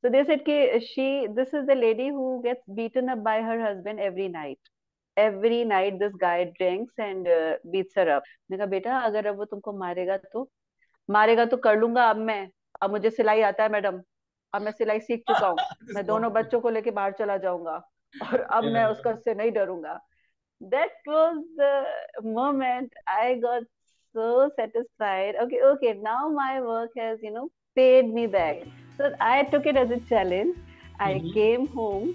So they said this is the lady who gets beaten up by her husband every night. Every night this guy drinks and beats her up. मैंने कहा बेटा अगर अब वो तुमको मारेगा तो कर लूंगा अब मुझे सिलाई आता है मैडम। अब मैं सिलाई सीख चुका हूँ। This मैं दोनों moment. बच्चों को लेके बाहर चला जाऊंगा और अब मैं Yeah. उससे नहीं डरूंगा। That was the moment I got so satisfied. Okay, okay, now my work has, paid me back. So I took it as a challenge. I Mhm. came home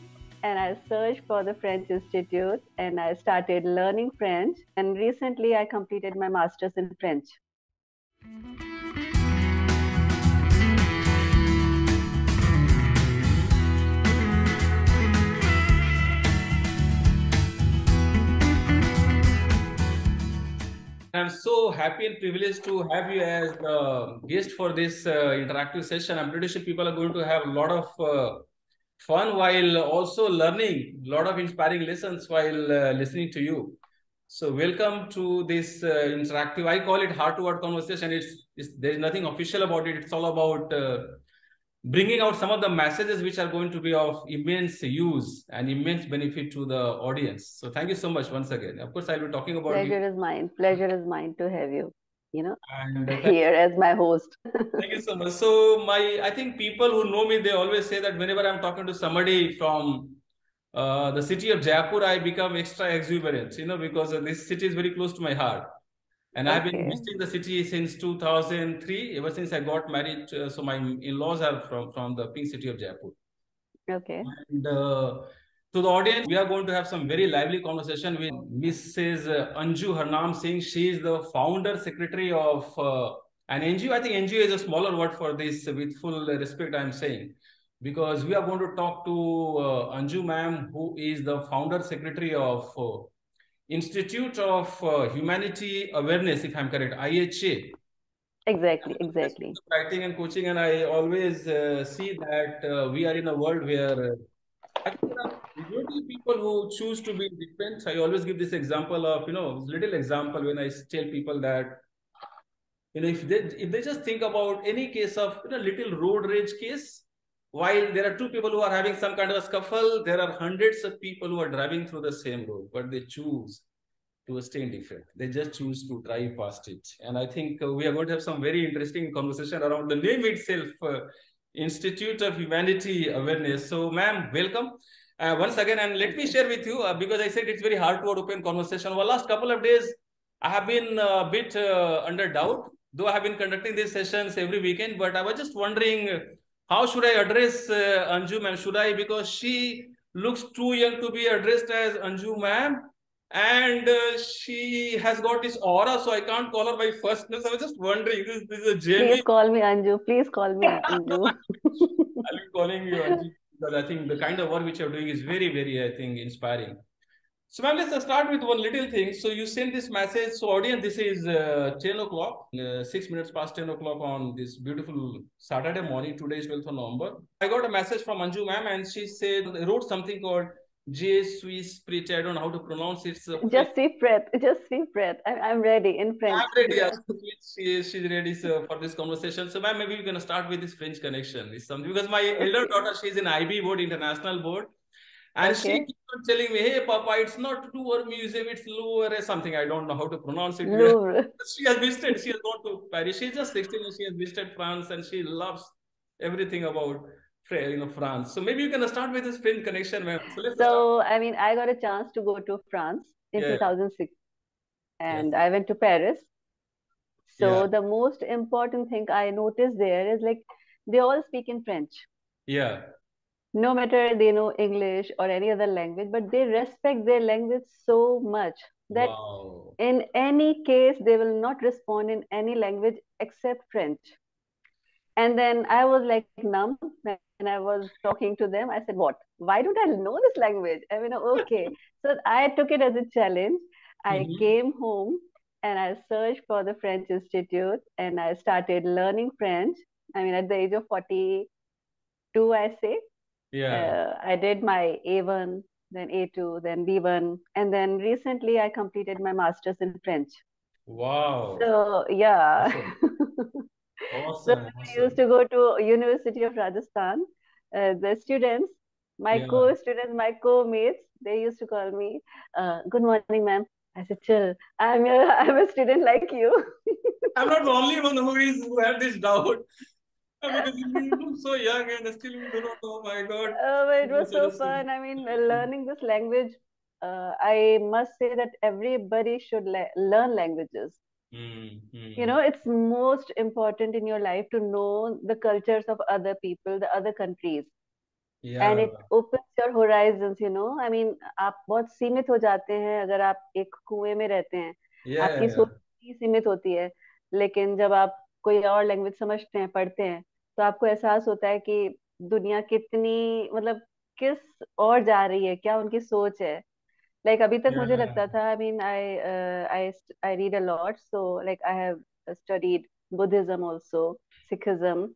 and I searched for the French Institute and I started learning French. And recently I completed my master's in French. I'm so happy and privileged to have you as the guest for this interactive session. I'm pretty sure people are going to have a lot of fun while also learning a lot of inspiring lessons while listening to you. So welcome to this interactive. I call it heart-to-heart conversation. There is nothing official about it. It's all about bringing out some of the messages which are going to be of immense use and immense benefit to the audience. So thank you so much once again. Of course, I'll be talking about you. Pleasure is mine. Pleasure is mine to have you, And here as my host. thank you so much. So I think people who know me, they always say that whenever I'm talking to somebody from the city of Jaipur, I become extra exuberant, because this city is very close to my heart. And I've been Okay, visiting the city since 2003, ever since I got married. So my in-laws are from the pink city of Jaipur. okay. And to the audience, we are going to have some very lively conversation with Mrs. Anju Harnam Singh. She is the founder secretary of an NGO. I think NGO is a smaller word for this, with full respect I'm saying, because we are going to talk to Anju ma'am, who is the founder secretary of Institute of Humanity Awareness, if I'm correct, IHA. Exactly, exactly. Writing and coaching, and I always see that we are in a world where I think there are majority of people who choose to be different. I always give this example of, little example when I tell people that, if they just think about any case of, little road rage case, while there are two people who are having some kind of a scuffle, there are hundreds of people who are driving through the same road, but they choose to stay indifferent. They just choose to drive past it. And I think we are going to have some very interesting conversation around the name itself, Institute of Humanity Awareness. So, ma'am, welcome. Once again, and let Thank me you. share with you, because I said it's very hard to open conversation. Over the last couple of days, I have been a bit under doubt, though I have been conducting these sessions every weekend, but I was just wondering, how should I address Anju ma'am? Should I, because she looks too young to be addressed as Anju ma'am, and she has got this aura, so I can't call her by first name. So I was just wondering, this is a Please genuine. call me Anju. Please call me Anju. I'll be calling you Anju, because I think the kind of work which you're doing is very, very, I think, inspiring. So, ma'am, let's start with one little thing. So, you sent this message. So, audience, this is 10 o'clock, 6 minutes past 10 o'clock on this beautiful Saturday morning. Today is 12th of November. I got a message from Anju, ma'am, and she said, wrote something called Je suis prêt. I don't know how to pronounce it. It's a French. Just deep breath. Just deep breath. I'm ready in French. I'm ready. Yeah. She's ready for this conversation. So, ma'am, maybe we're going to start with this French connection. It's something because my elder Okay. daughter, she's in IB board, international board. And she Okay. keeps on telling me, hey, Papa, it's not Louvre Museum, it's Louvre something. I don't know how to pronounce it. Louvre. She has visited, she has gone to Paris. She's just 16 and she has visited France and she loves everything about France. So maybe you can start with this French connection, ma'am. So let's start. So, I mean, I got a chance to go to France in Yeah, 2006 yes, and I went to Paris. yeah, So, the most important thing I noticed there is like they all speak in French. yeah. No matter they know English or any other language, but they respect their language so much that Wow. in any case, they will not respond in any language except French. And then I was like numb when I was talking to them. I said, what? Why don't I know this language? I mean, okay. So I took it as a challenge. I Mhm. came home and I searched for the French Institute and I started learning French. I mean, at the age of 42, I say. Yeah. I did my A1, then A2, then B1. And then recently I completed my master's in French. Wow. So, yeah. Awesome. So Awesome. I used Awesome. to go to University of Rajasthan. the students, my Yeah. co-students, my co-mates, they used to call me, "Good morning, ma'am." I said, "Chill. I'm a student like you." I'm not the only one who had this doubt. Because you look so young and still you do not know. Oh my God. But it You are was such so a student. fun. I mean, learning this language. I must say that everybody should learn languages. You Mm-hmm. know, it's most important in your life to know the cultures of other people, the other countries, Yeah. and it opens your horizons, you know. I mean, आप बहुत सीमित हो जाते हैं अगर आप एक कुएं में रहते हैं, आपकी Yeah. सोच ही सीमित होती है। लेकिन जब आप कोई और लैंग्वेज समझते हैं, पढ़ते हैं, तो आपको एहसास होता है कि दुनिया कितनी, मतलब किस और जा रही है, क्या उनकी सोच है। लाइक अभी तक मुझे Yeah. लगता था, I mean I read a lot, so like I have studied Buddhism also, Sikhism.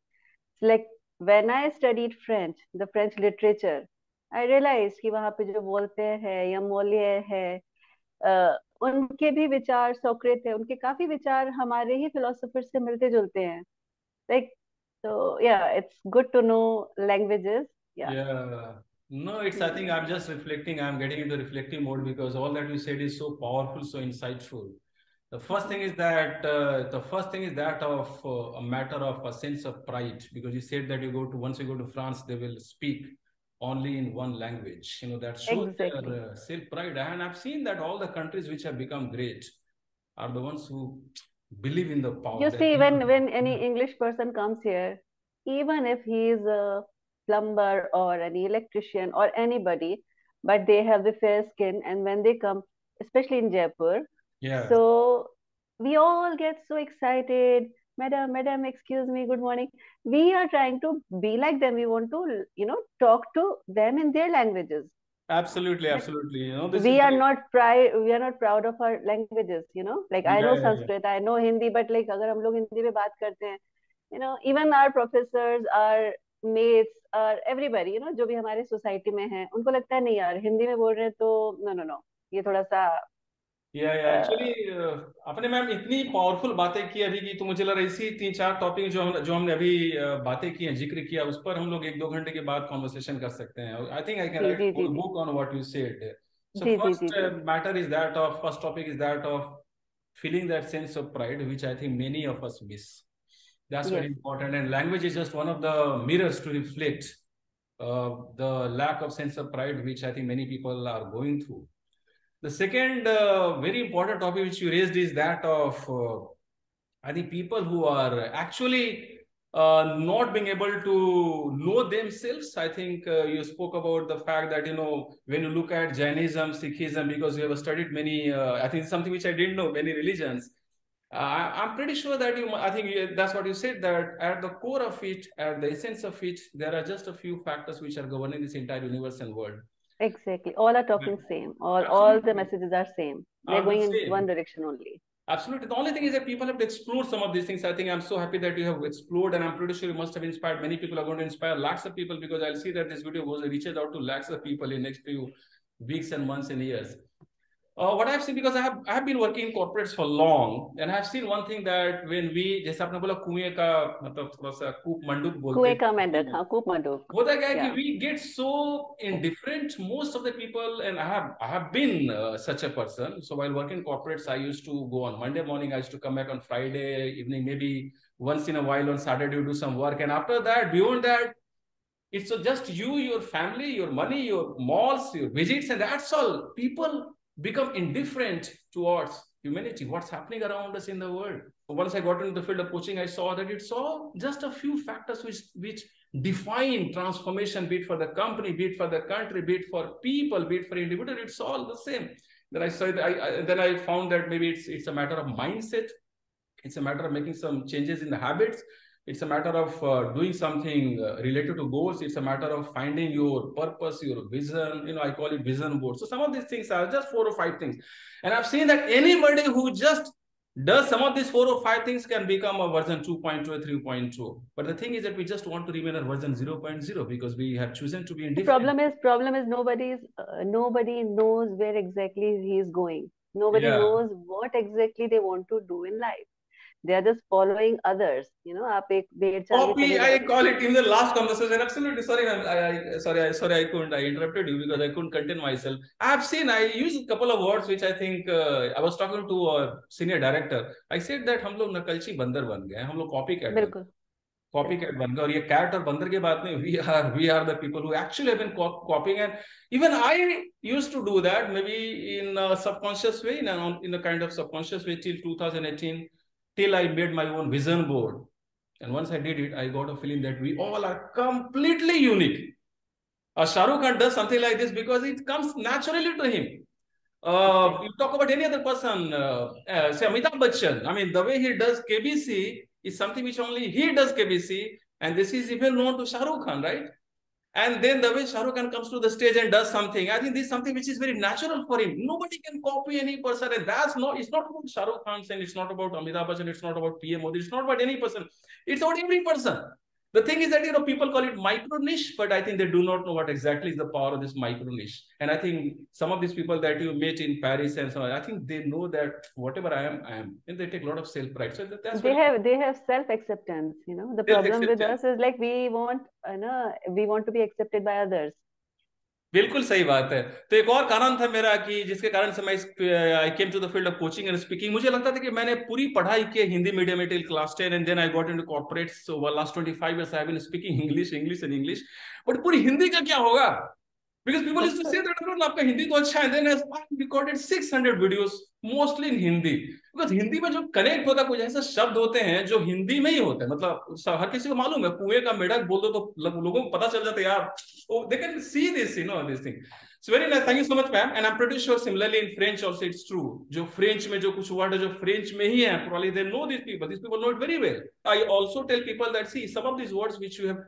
Like when I studied French, the French literature, I realise कि वहां पे जो बोलते हैं या मोलिय है, उनके भी विचार, सोक्रेट है, उनके काफी विचार हमारे ही फिलोसोफर से मिलते जुलते हैं। Like, so yeah, it's good to know languages. Yeah. Yeah. No, it's, I think Hmm. I'm just reflecting. I'm getting into reflective mode because all that you said is so powerful, so insightful. Mhm. The first thing is that of a matter of a sense of pride, because you said that once you go to France, they will speak only in one language. You know, that shows Exactly. their self pride. And I've seen that all the countries which have become great are the ones who believe in the power. You They see, believe in when the any English person comes here, even if he is a plumber or an electrician or anybody, but they have the fair skin, and when they come, especially in Jaipur, yeah. so we all get so excited. Madam, madam, excuse me, good morning. We are trying to be like them. We want to, you know, talk to them in their languages. Absolutely, absolutely. You know, this is We are very, not pride, we are not proud of our languages, you know, like I yeah, know yeah, yeah. Sanskrit, I know Hindi, but like अगर हम लोग हिंदी में बात करते हैं, you know, even our professors, our mates, our everybody, you know, जो भी हमारे सोसाइटी में है, उनको लगता है नहीं यार हिंदी में बोल रहे हैं तो नो नो नो, ये थोड़ा सा या एक्चुअली uh, अपने मैम इतनी पावरफुल बातें की अभी की, तो मुझे लग रहा है इसी तीन चार टॉपिक जो हमने अभी बातें की हैं, जिक्र किया, उस पर हम लोग एक दो घंटे के बाद कॉन्वर्सेशन कर सकते हैं. आई थिंक आई कैन जी राइट जी जी होल जी book on what you said. So जी जी जी फर्स्ट जी matter is that of first topic is that of feeling that sense of pride, which I think many of us miss. That's very yes important. And language is just one of the mirrors to reflect the lack of sense of pride, which I think many people are going through. The second very important topic which you raised is that of, I think, people who are actually not being able to know themselves. I think you spoke about the fact that, you know, when you look at Jainism, Sikhism, because you have studied many, I think something which I didn't know, many religions. I'm pretty sure that I think that's what you said, that at the core of it, at the essence of it, there are just a few factors which are governing this entire universe and world. exactly, all are talking same, all the Absolutely. messages are same, they're Are the going in one same. direction only. Absolutely. The only thing is that people have to explore some of these things. I think I'm so happy that you have explored, and I'm pretty sure you must have inspired many people. Are going to inspire lakhs of people, because I'll see that this video goes reaches out to lakhs of people in next few weeks and months and years. What I've seen, because I have been working in corporates for long, and I've seen one thing, that when we, जैसे आपने बोला कुएं का मतलब थोड़ा सा कूप मंडूक बोलते कुएं हैं का हिंदी मेंढक, में. हाँ, कूप मडूक। होता क्या है कि या we get so indifferent, most of the people, and I have been such a person. So while working corporates, I used to go on Monday morning, I used to come back on Friday evening, maybe once in a while on Saturday to do some work, and after that, beyond that, it's just you, your family, your money, your malls, your visits, and that's all. People become indifferent towards humanity, what's happening around us in the world. Once I got into the field of coaching, I saw that it's all just a few factors which define transformation, be it for the company, be it for the country, be it for people, be it for individual. It's all the same. Then I saw, then I found that maybe it's a matter of mindset. It's a matter of making some changes in the habits. It's a matter of doing something related to goals. It's a matter of finding your purpose, your vision. You know, I call it vision board. So some of these things are just 4 or 5 things. And I've seen that anybody who just does some of these 4 or 5 things can become a version 2.2 or 3.2. But the thing is that we just want to remain a version 0.0 because we have chosen to be the indifferent. problem is nobody knows where exactly he is going. Nobody Yeah. knows what exactly they want to do in life. They are just following others. आप एक भेड़ चाल के Copy, चले जा I रहे हो. call it in the last conversation. Absolutely sorry, ma'am. Sorry, I couldn't. I interrupted you because I couldn't contain myself. I have seen. I used a couple of words which I think I was talking to a senior director. I said that हम लोग नकलची बंदर बन गए हैं, हम लोग copy cat बन बिल्कुल. कॉपी कैट बिल्कुल. बन गए और ये कैट और बंदर की बात नहीं. We are the people who actually have been copying, and even I used to do that maybe in a subconscious way, in a kind of subconscious way till 2018, till I made my own vision board. And once I did it, I got a feeling that we all are completely unique. Shah Rukh Khan does something like this because it comes naturally to him. Okay. You talk about any other person, say Amitabh Bachchan. I mean, the way he does KBC is something which only he does KBC, and this is even known to Shah Rukh Khan, right? And then the way Shah Rukh Khan comes to the stage and does something, I think this is something which is very natural for him. Nobody can copy any person, and it's not about Shah Rukh Khan, and it's not about Amitabh Bachchan, it's not about PM Modi, it's not about any person. It's about every person. The thing is that people call it micro niche, but I think they do not know what exactly is the power of this micro niche. And I think some of these people that you met in Paris and so on, I think they know that whatever I am, and they take a lot of self pride. So that's They very have self acceptance. The self problem with acceptance. us is like we want to be accepted by others. बिल्कुल सही बात है. तो एक और कारण था मेरा कि जिसके कारण से मैं I came to the field of coaching and speaking. मुझे लगता था कि मैंने पूरी पढ़ाई की हिंदी मीडियम में till class 10 and then I got into corporates. So last 25 years I have been speaking English English and English. But पूरी हिंदी का क्या होगा? Because people used to say that, "Arun, आपका हिंदी तो अच्छा है." Then I recorded 600 videos, mostly in Hindi. Because Hindi में जो कनेक्ट होता है, कुछ ऐसे शब्द होते हैं जो हिंदी में ही होते हैं. मतलब हर किसी को मालूम है, कुएं का मेढक बोल दो तो लोगों को पता चल जाता है यार. Oh, they can see this thing. So very nice. Thank you so much, ma'am. And I'm pretty sure similarly in French also it's true. जो फ्रेंच में जो कुछ वर्ड है जो फ्रेंच में ही है, probably they know these people. These people know it very well. I also tell people that see some of these words which you have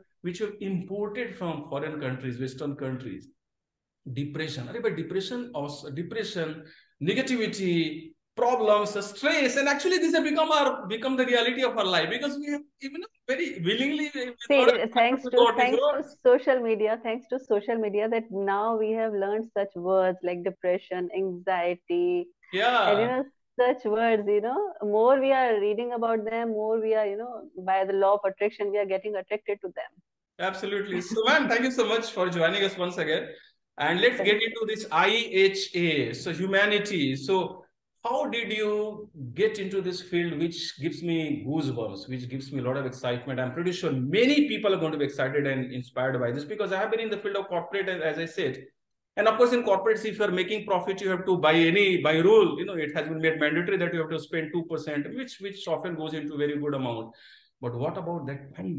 imported from foreign countries, Western countries. Depression. अरे भाई depression, negativity, problems, stress, and actually this has become the reality of our life because we have even very willingly with a lot of See, effort we got these thanks to words. social media, that now we have learned such words like depression, anxiety, and Yeah, such words. More we are reading about them, more we are, by the law of attraction, we are getting attracted to absolutely. So, ma'am, thank you so much for joining us once again. And let's get them. into this IHA, so humanity. So, how did you get into this field, which gives me goosebumps, which gives me a lot of excitement? I'm pretty sure many people are going to be excited and inspired by this because I have been in the field of corporate, as I said. And of course, in corporates, if you're making profit, you have to by rule, it has been made mandatory that you have to spend 2%, which often goes into a very good amount. But what about that time?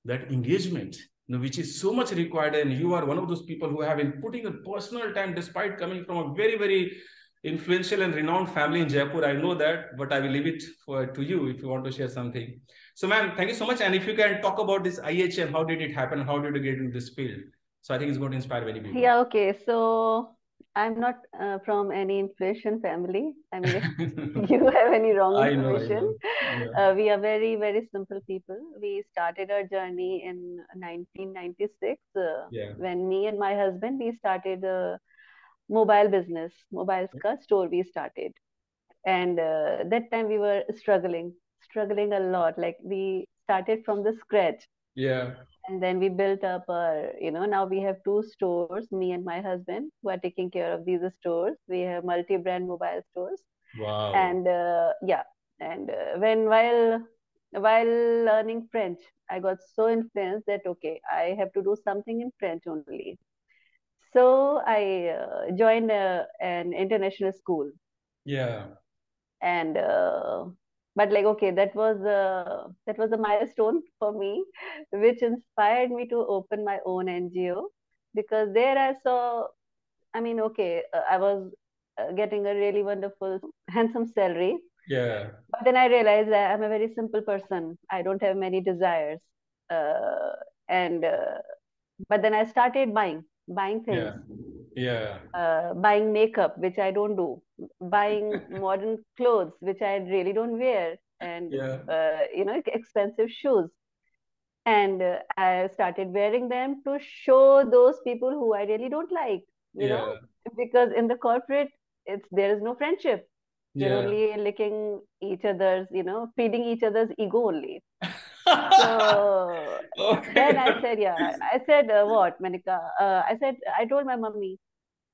That engagement, which is so much required, and you are one of those people who have been putting a personal time despite coming from a very very influential and renowned family in Jaipur. I know that, but I will leave it to you if you want to share something. So ma'am, thank you so much, and if you can talk about this IH and how did it happen, how did you get into this field? So I think it's going to inspire many people. Yeah, okay. So I'm not from any inflation family. I mean, if you have any wrong I information, know. Yeah. we are very, very simple people. We started our journey in 1996 Yeah. when me and my husband, we started a mobile business, mobiles ka store we started. And that time we were struggling a lot. Like we started from the scratch, Yeah. and then we built up our, now we have two stores, me and my husband, who are taking care of these stores. We have multi-brand mobile stores. Wow. And yeah, and while learning French, I got so influenced that okay, I have to do something in French only. So I joined an international school. Yeah. And but like okay, that was a milestone for me, which inspired me to open my own NGO, because there I saw, I mean, okay, I was getting a really wonderful handsome salary, Yeah. but then I realized that I'm a very simple person, I don't have many desires. uh, and But then I started buying things, Yeah. Yeah. buying makeup, which I don't do, buying modern clothes, which I really don't wear, and Yeah. expensive shoes. And I started wearing them to show those people who I really don't like, Yeah. because in the corporate, there is no friendship. You're Yeah. only licking each other's, feeding each other's ego only. So then Okay. I said, yeah, I said, what? मैंने कहा, I said, I told my mummy,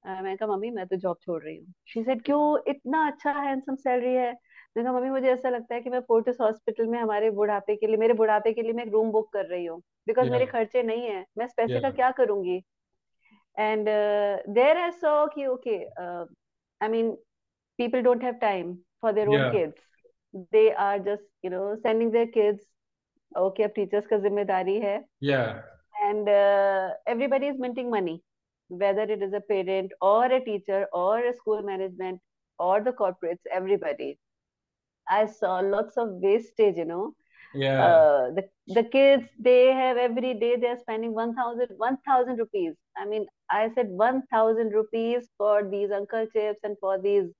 मैंने कहा mummy मैं तो job छोड़ रही हूँ. She said क्यों, इतना अच्छा हैंडसम सैलरी है. मैंने कहा मम्मी मुझे ऐसा लगता है कि मैं फोर्टिस हॉस्पिटल में हमारे बुढ़ापे के लिए, मेरे बुढ़ापे के लिए मैं एक रूम बुक कर रही हूँ, बिकॉज मेरे Yeah. खर्चे नहीं है, मैं इस पैसे का Yeah. क्या करूंगी. एंड देयर आई सॉ कि okay, I mean people don't have time for their own Yeah. kids. They are just sending their kids. Okay, अब टीचर्स का जिम्मेदारी है. Yeah. And everybody is minting money, whether it is a parent or a teacher or a school management or the corporates, everybody. I saw lots of wastage, Yeah. the kids, they have every day they are spending 1,000 rupees. I mean, I said 1,000 rupees for these uncle chips and for these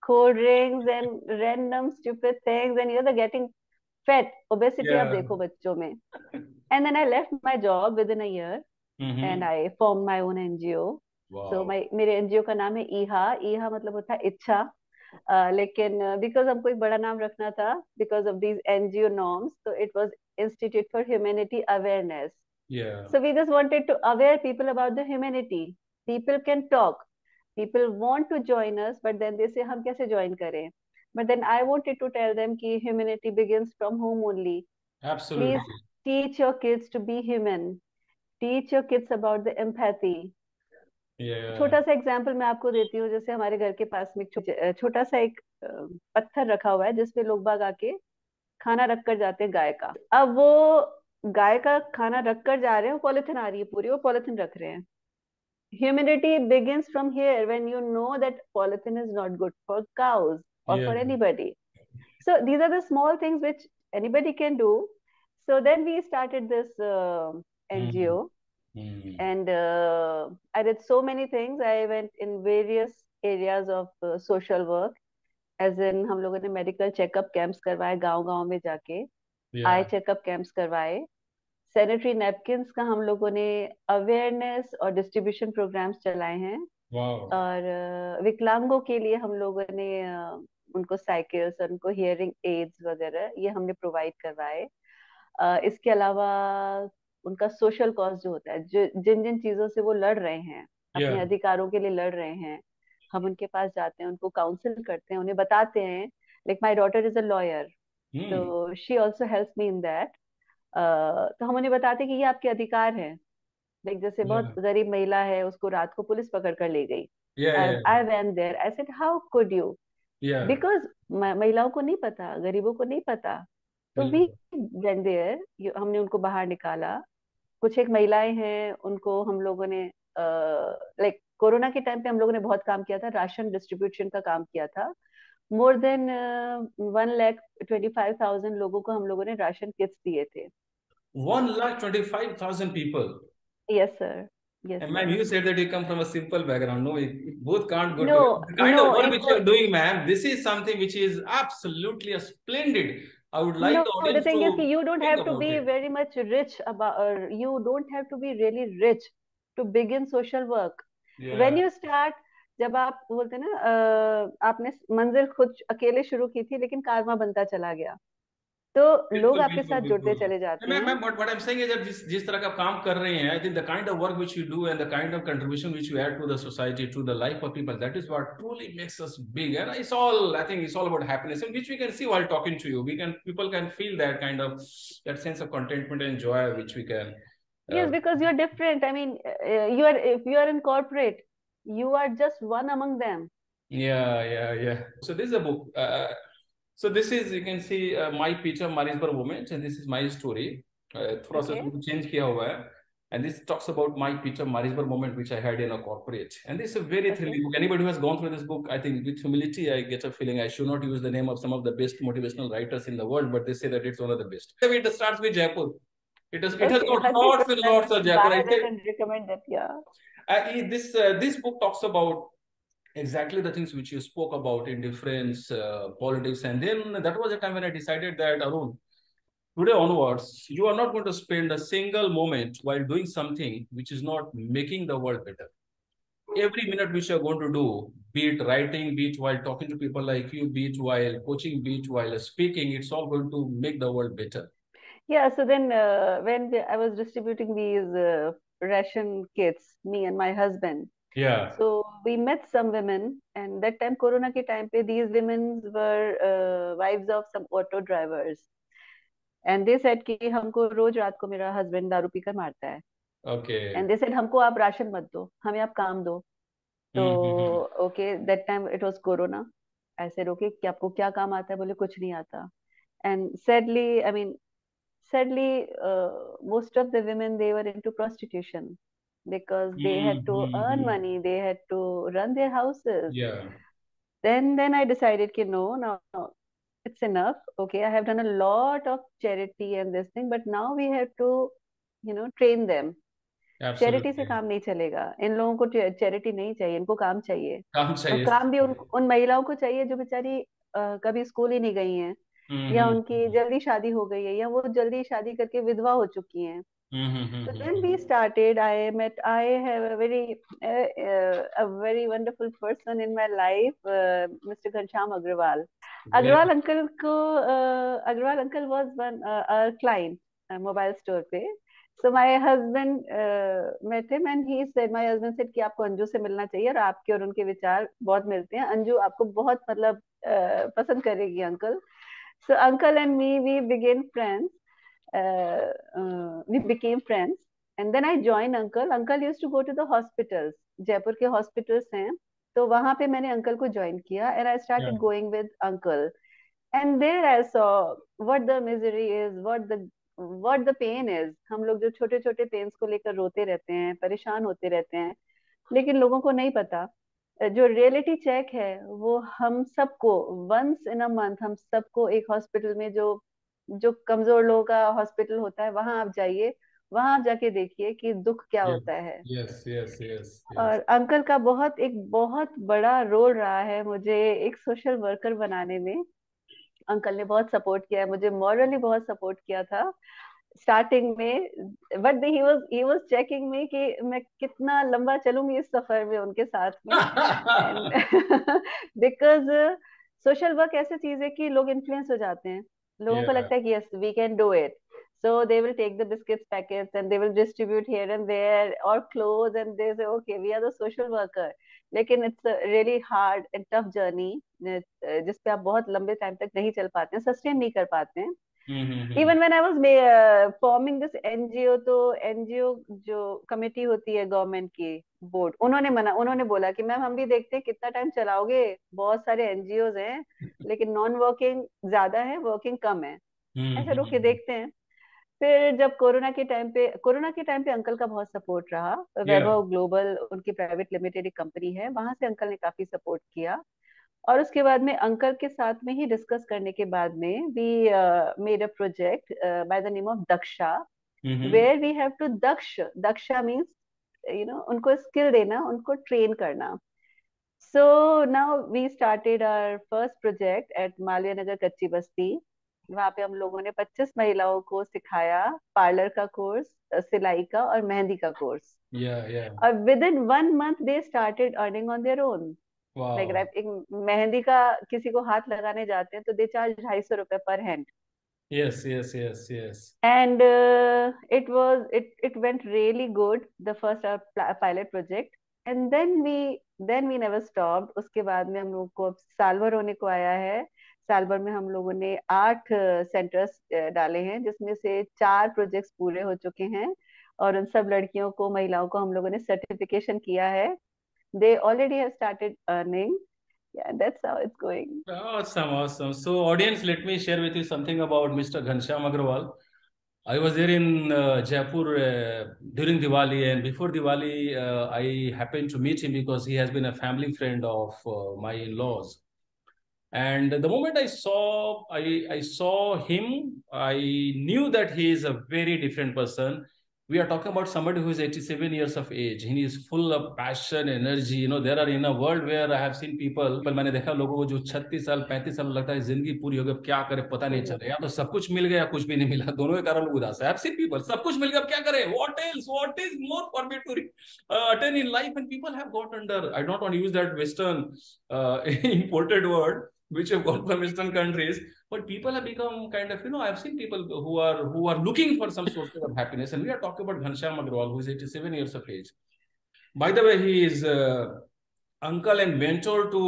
cold drinks and random stupid things, and they're getting fat. Obesity आप Yeah. देखो बच्चों में. And then I left my job within a year and Mm-hmm. I formed my own NGO. So Wow. मेरे NGO का नाम है ईहा. ईहा मतलब होता है इच्छा. लेकिन बिकॉज हमको एक बड़ा नाम रखना था, because of these NGO norms, तो it was institute for humanity awareness. Yeah. So we just wanted to aware people about the humanity. People can talk. People want to join us, but then they say हम कैसे join करें? But then I wanted to tell them कि humanity begins from home only. Please Absolutely. teach your kids to be human. Teach your kids about the empathy. Yeah. छोटा सा example मैं आपको देती हूँ. जैसे हमारे घर के पास में एक छोटा सा एक पत्थर रखा हुआ है जिसपे लोग बाग आके खाना रख कर जाते हैं गाय का. अब वो गाय का खाना रख कर जा रहे हैं, पॉलिथीन आ रही है पूरी, वो पॉलिथीन रख रहे हैं. Humanity begins from here when you know that polythene is not good for cows or Yeah. for anybody. So these are the small things which anybody can do. So then we started this Mm-hmm. NGO, Mm-hmm. and I did so many things. I went in various areas of social work, as in हम लोगों ने medical checkup camps करवाए गांव गांव में जाके, आई Yeah. Checkup camps करवाए, sanitary napkins का हम लोगों ने अवेयरनेस और डिस्ट्रीब्यूशन प्रोग्राम्स चलाए हैं. Wow. और विकलांगों के लिए हम लोगों ने उनको साइकिल्स और उनको हियरिंग एड्स वगैरह ये हमने प्रोवाइड करवाए. इसके अलावा उनका सोशल कॉज जो होता है, जो जिन जिन चीजों से वो लड़ रहे हैं, अपने Yeah. अधिकारों के लिए लड़ रहे हैं, हम उनके पास जाते हैं, उनको काउंसिल करते हैं, उन्हें बताते हैं. Like my daughter is a lawyer, Hmm. तो she also helps me in that. तो हम उन्हें बताते हैं कि ये आपके अधिकार है. लाइक जैसे बहुत Yeah. गरीब महिला है, उसको रात को पुलिस पकड़ कर ले गई. Yeah. Yeah. I went there, I said how could you, Yeah. Because महिलाओं को नहीं पता, गरीबों को नहीं पता. तो वी बिल्कुल. वेंट देयर, हमने उनको बाहर निकाला. कुछ एक महिलाएं हैं, उनको हम लोगों ने लाइक कोरोना के टाइम पे हम लोगों ने बहुत काम किया था, राशन डिस्ट्रीब्यूशन का काम किया था. मोर देन 1,25,000 लोगों को हम लोगों ने राशन किट्स दिए थे. 1,25,000 people. Yes sir, yes And ma'am, sir. you said that you come from a simple background. No, it both can't go no, together. The kind no, of work which it you are doing, ma'am, this is something which is absolutely a splendid. I would like No, the the audience thing is to कि you don't think have to about be it. very much rich about, or you don't have to be really rich to begin social work. When Yeah. you start, जब आप बोलते हैं ना, आपने मंजिल खुद अकेले शुरू की थी लेकिन कारवां बनता चला गया, तो लोग बिल्कुल आपके बिल्कुल साथ जुड़ते बिल्कुल. चले जाते मैम हैं. Ma'am what I'm saying is that जिस तरह का आप काम कर रहे हैं, I think the kind of work which you do and the kind of contribution which you add to the society, to the life of people, that is what truly makes us big. And it's all, I think it's all about happiness, and which we can see while talking to you. People can feel that kind of, that sense of contentment and joy which we can. Yes, because you're different. I mean, if you are in corporate, you are just one among them. Yeah, yeah, yeah. So this is a book. So this is, you can see, my picture Marisburg moments, and this is my story. थोड़ा सा Okay, इसमें change किया हुआ है. And this talks about my picture Marisburg moment which I had in a corporate. And this is a very okay, thrilling book. Anybody who has gone through this book, I think with humility, I get a feeling I should not use the name of some of the best motivational writers in the world, but they say that it's one of the best. It starts with Jaipur. It has okay. got 100%. lots and lots of Jaipur. Buy that and recommend it. Yeah. This book talks about exactly the things which you spoke about in difference, politics. And then that was the time when I decided that, Arun, today onwards, you are not going to spend a single moment while doing something which is not making the world better. every minute which you're going to do, be it writing, be it while talking to people like you, be it while coaching, be it while speaking, it's all going to make the world better. Yeah, so then when I was distributing these ration kits, me and my husband, Yeah. so we met some women, and that time, Corona के time पे, these women were wives of some auto drivers, and they said कि हमको रोज रात को मेरा husband दारू पीकर मारता है, Okay. and they said हमको आप राशन मत दो, हमें आप काम दो. तो Mm-hmm. okay, that time it was Corona. I said okay, कि आपको क्या काम आता है? बोले कुछ नहीं आता. And sadly, I mean, most of the women, they were into prostitution because they had to earn Mm-hmm. money, they had to run their houses. Yeah. Then I decided कि no, no, it's enough. Okay, I have done a lot of charity and this thing, but now we have to, train them. Charity से Absolutely. काम नहीं चलेगा. इन लोगों को charity नहीं चाहिए, इनको काम चाहिए. काम और चाहिए. काम भी उन महिलाओं को चाहिए जो बेचारी कभी स्कूल ही नहीं गई हैं, या उनकी Mm-hmm. जल्दी शादी हो गई है, या वो जल्दी शादी करके विधवा हो चुकी हैं. So then we Mm-hmm. started. I have a very wonderful person in my life, Mr. Ghanshyam Agrawal. Very. Agrawal uncle was one our client, mobile store पे. So my husband met him and my husband said कि आपको अंजू से मिलना चाहिए, और आपके और उनके विचार बहुत मिलते हैं. अंजू आपको बहुत मतलब पसंद करेगी uncle. So uncle and me, we became friends, and then I joined uncle. Uncle used to go to the hospitals. Jaipur के hospitals हैं, तो वहां पे मैंने अंकल को ज्वाइन किया, and I Yeah. started going with uncle. And there I saw what the misery is, what the pain is. हम लोग जो छोटे छोटे पेन्स को लेकर रोते रहते हैं, परेशान होते रहते हैं, लेकिन लोगों को नहीं पता. जो रियलिटी चेक है वो हम सबको वंस इन अ मंथ, हम सबको एक हॉस्पिटल में, जो जो कमजोर लोगों का हॉस्पिटल होता है, वहां आप जाइए, वहां आप जाके देखिए कि दुख क्या Yes. होता है. Yes. Yes. Yes. और Yes. अंकल का बहुत बड़ा रोल रहा है मुझे एक सोशल वर्कर बनाने में. अंकल ने बहुत सपोर्ट किया है मुझे, मॉरली बहुत सपोर्ट किया था स्टार्टिंग में. बट ही वाज चेकिंग मी कि मैं कितना लंबा चलूंगी इस सफर में उनके साथ में. एंड बिकॉज सोशल वर्क ऐसी चीज है कि लोग इन्फ्लुएंस हो जाते हैं. लोगों को Yeah. लगता है कि yes we can do it. So they will take the biscuits packets and they will distribute here and there or clothes, and they say okay we are the social worker. लेकिन it's a really hard and tough journey जिस पे आप बहुत लंबे time तक नहीं चल पाते हैं, सस्टेन नहीं कर पाते हैं. Mm-hmm. Even when I was forming this NGO, तो एनजीओ जो कमेटी होती है गवर्नमेंट की, बोर्ड, उन्होंने बोला कि मैम हम भी देखते हैं कितना टाइम चलाओगे, बहुत सारे एनजीओज हैं लेकिन नॉन वर्किंग ज्यादा है, वर्किंग कम है. ऐसा रुक के Mm-hmm. देखते हैं. फिर जब कोरोना के टाइम पे अंकल का बहुत सपोर्ट रहा. Yeah. वैभव ग्लोबल उनकी प्राइवेट लिमिटेड एक कंपनी है, वहां से अंकल ने काफी सपोर्ट किया. और उसके बाद में अंकल के साथ में ही डिस्कस करने के बाद में we made a project by the name of Daksha, Mm-hmm. Where we have to Daksha means उनको स्किल देना, उनको ट्रेन करना. So now we started our first project at Malviya Nagar कच्ची बस्ती. वहां पे हम लोगों ने 25 महिलाओं को सिखाया पार्लर का कोर्स, सिलाई का और मेहंदी का कोर्स. Yeah. Yeah. और with in 1 month they started earning on their own. Like Wow. एक मेहंदी का किसी को हाथ लगाने जाते हैं तो दे चार्ज 250 रुपए पर hand. Yes. Yes. Yes. Yes. And it went really good, the first pilot project. And then we never stopped. उसके बाद में हम लोग को अब साल भर होने को आया है. साल भर में हम लोगों ने 8 सेंटर्स डाले हैं, जिसमें से 4 प्रोजेक्ट्स पूरे हो चुके हैं, और उन सब लड़कियों को, महिलाओं को हम लोगों ने सर्टिफिकेशन किया है. They already have started earning. Yeah, that's how it's going. Awesome, awesome. So, audience, let me share with you something about Mr. Ghanshyam Agrawal. I was there in Jaipur during Diwali, and before Diwali, I happened to meet him because he has been a family friend of my in-laws. And the moment I saw him, I knew that he is a very different person. we are talking about somebody who is 87 years of age. He is full of passion, energy. There are in a world where I have seen people, मैंने देखा लोगों को जो 36 साल 35 साल लगता है जिंदगी पूरी हो गई, अब क्या करे पता नहीं चल रहा, या तो सब कुछ मिल गया या कुछ भी नहीं मिला, दोनों के कारण लोग उदास है. आई हैव सीन पीपल, सब कुछ मिल गया, अब क्या करें, what is more for me to attain in life, and people have got under, I don't want to use that western imported word which have got from western countries, but people have become kind of, I've seen people who are looking for some sources of happiness, and we are talking about Ghanshyam Agrawal, who is 87 years of age. By the way, he is uncle and mentor to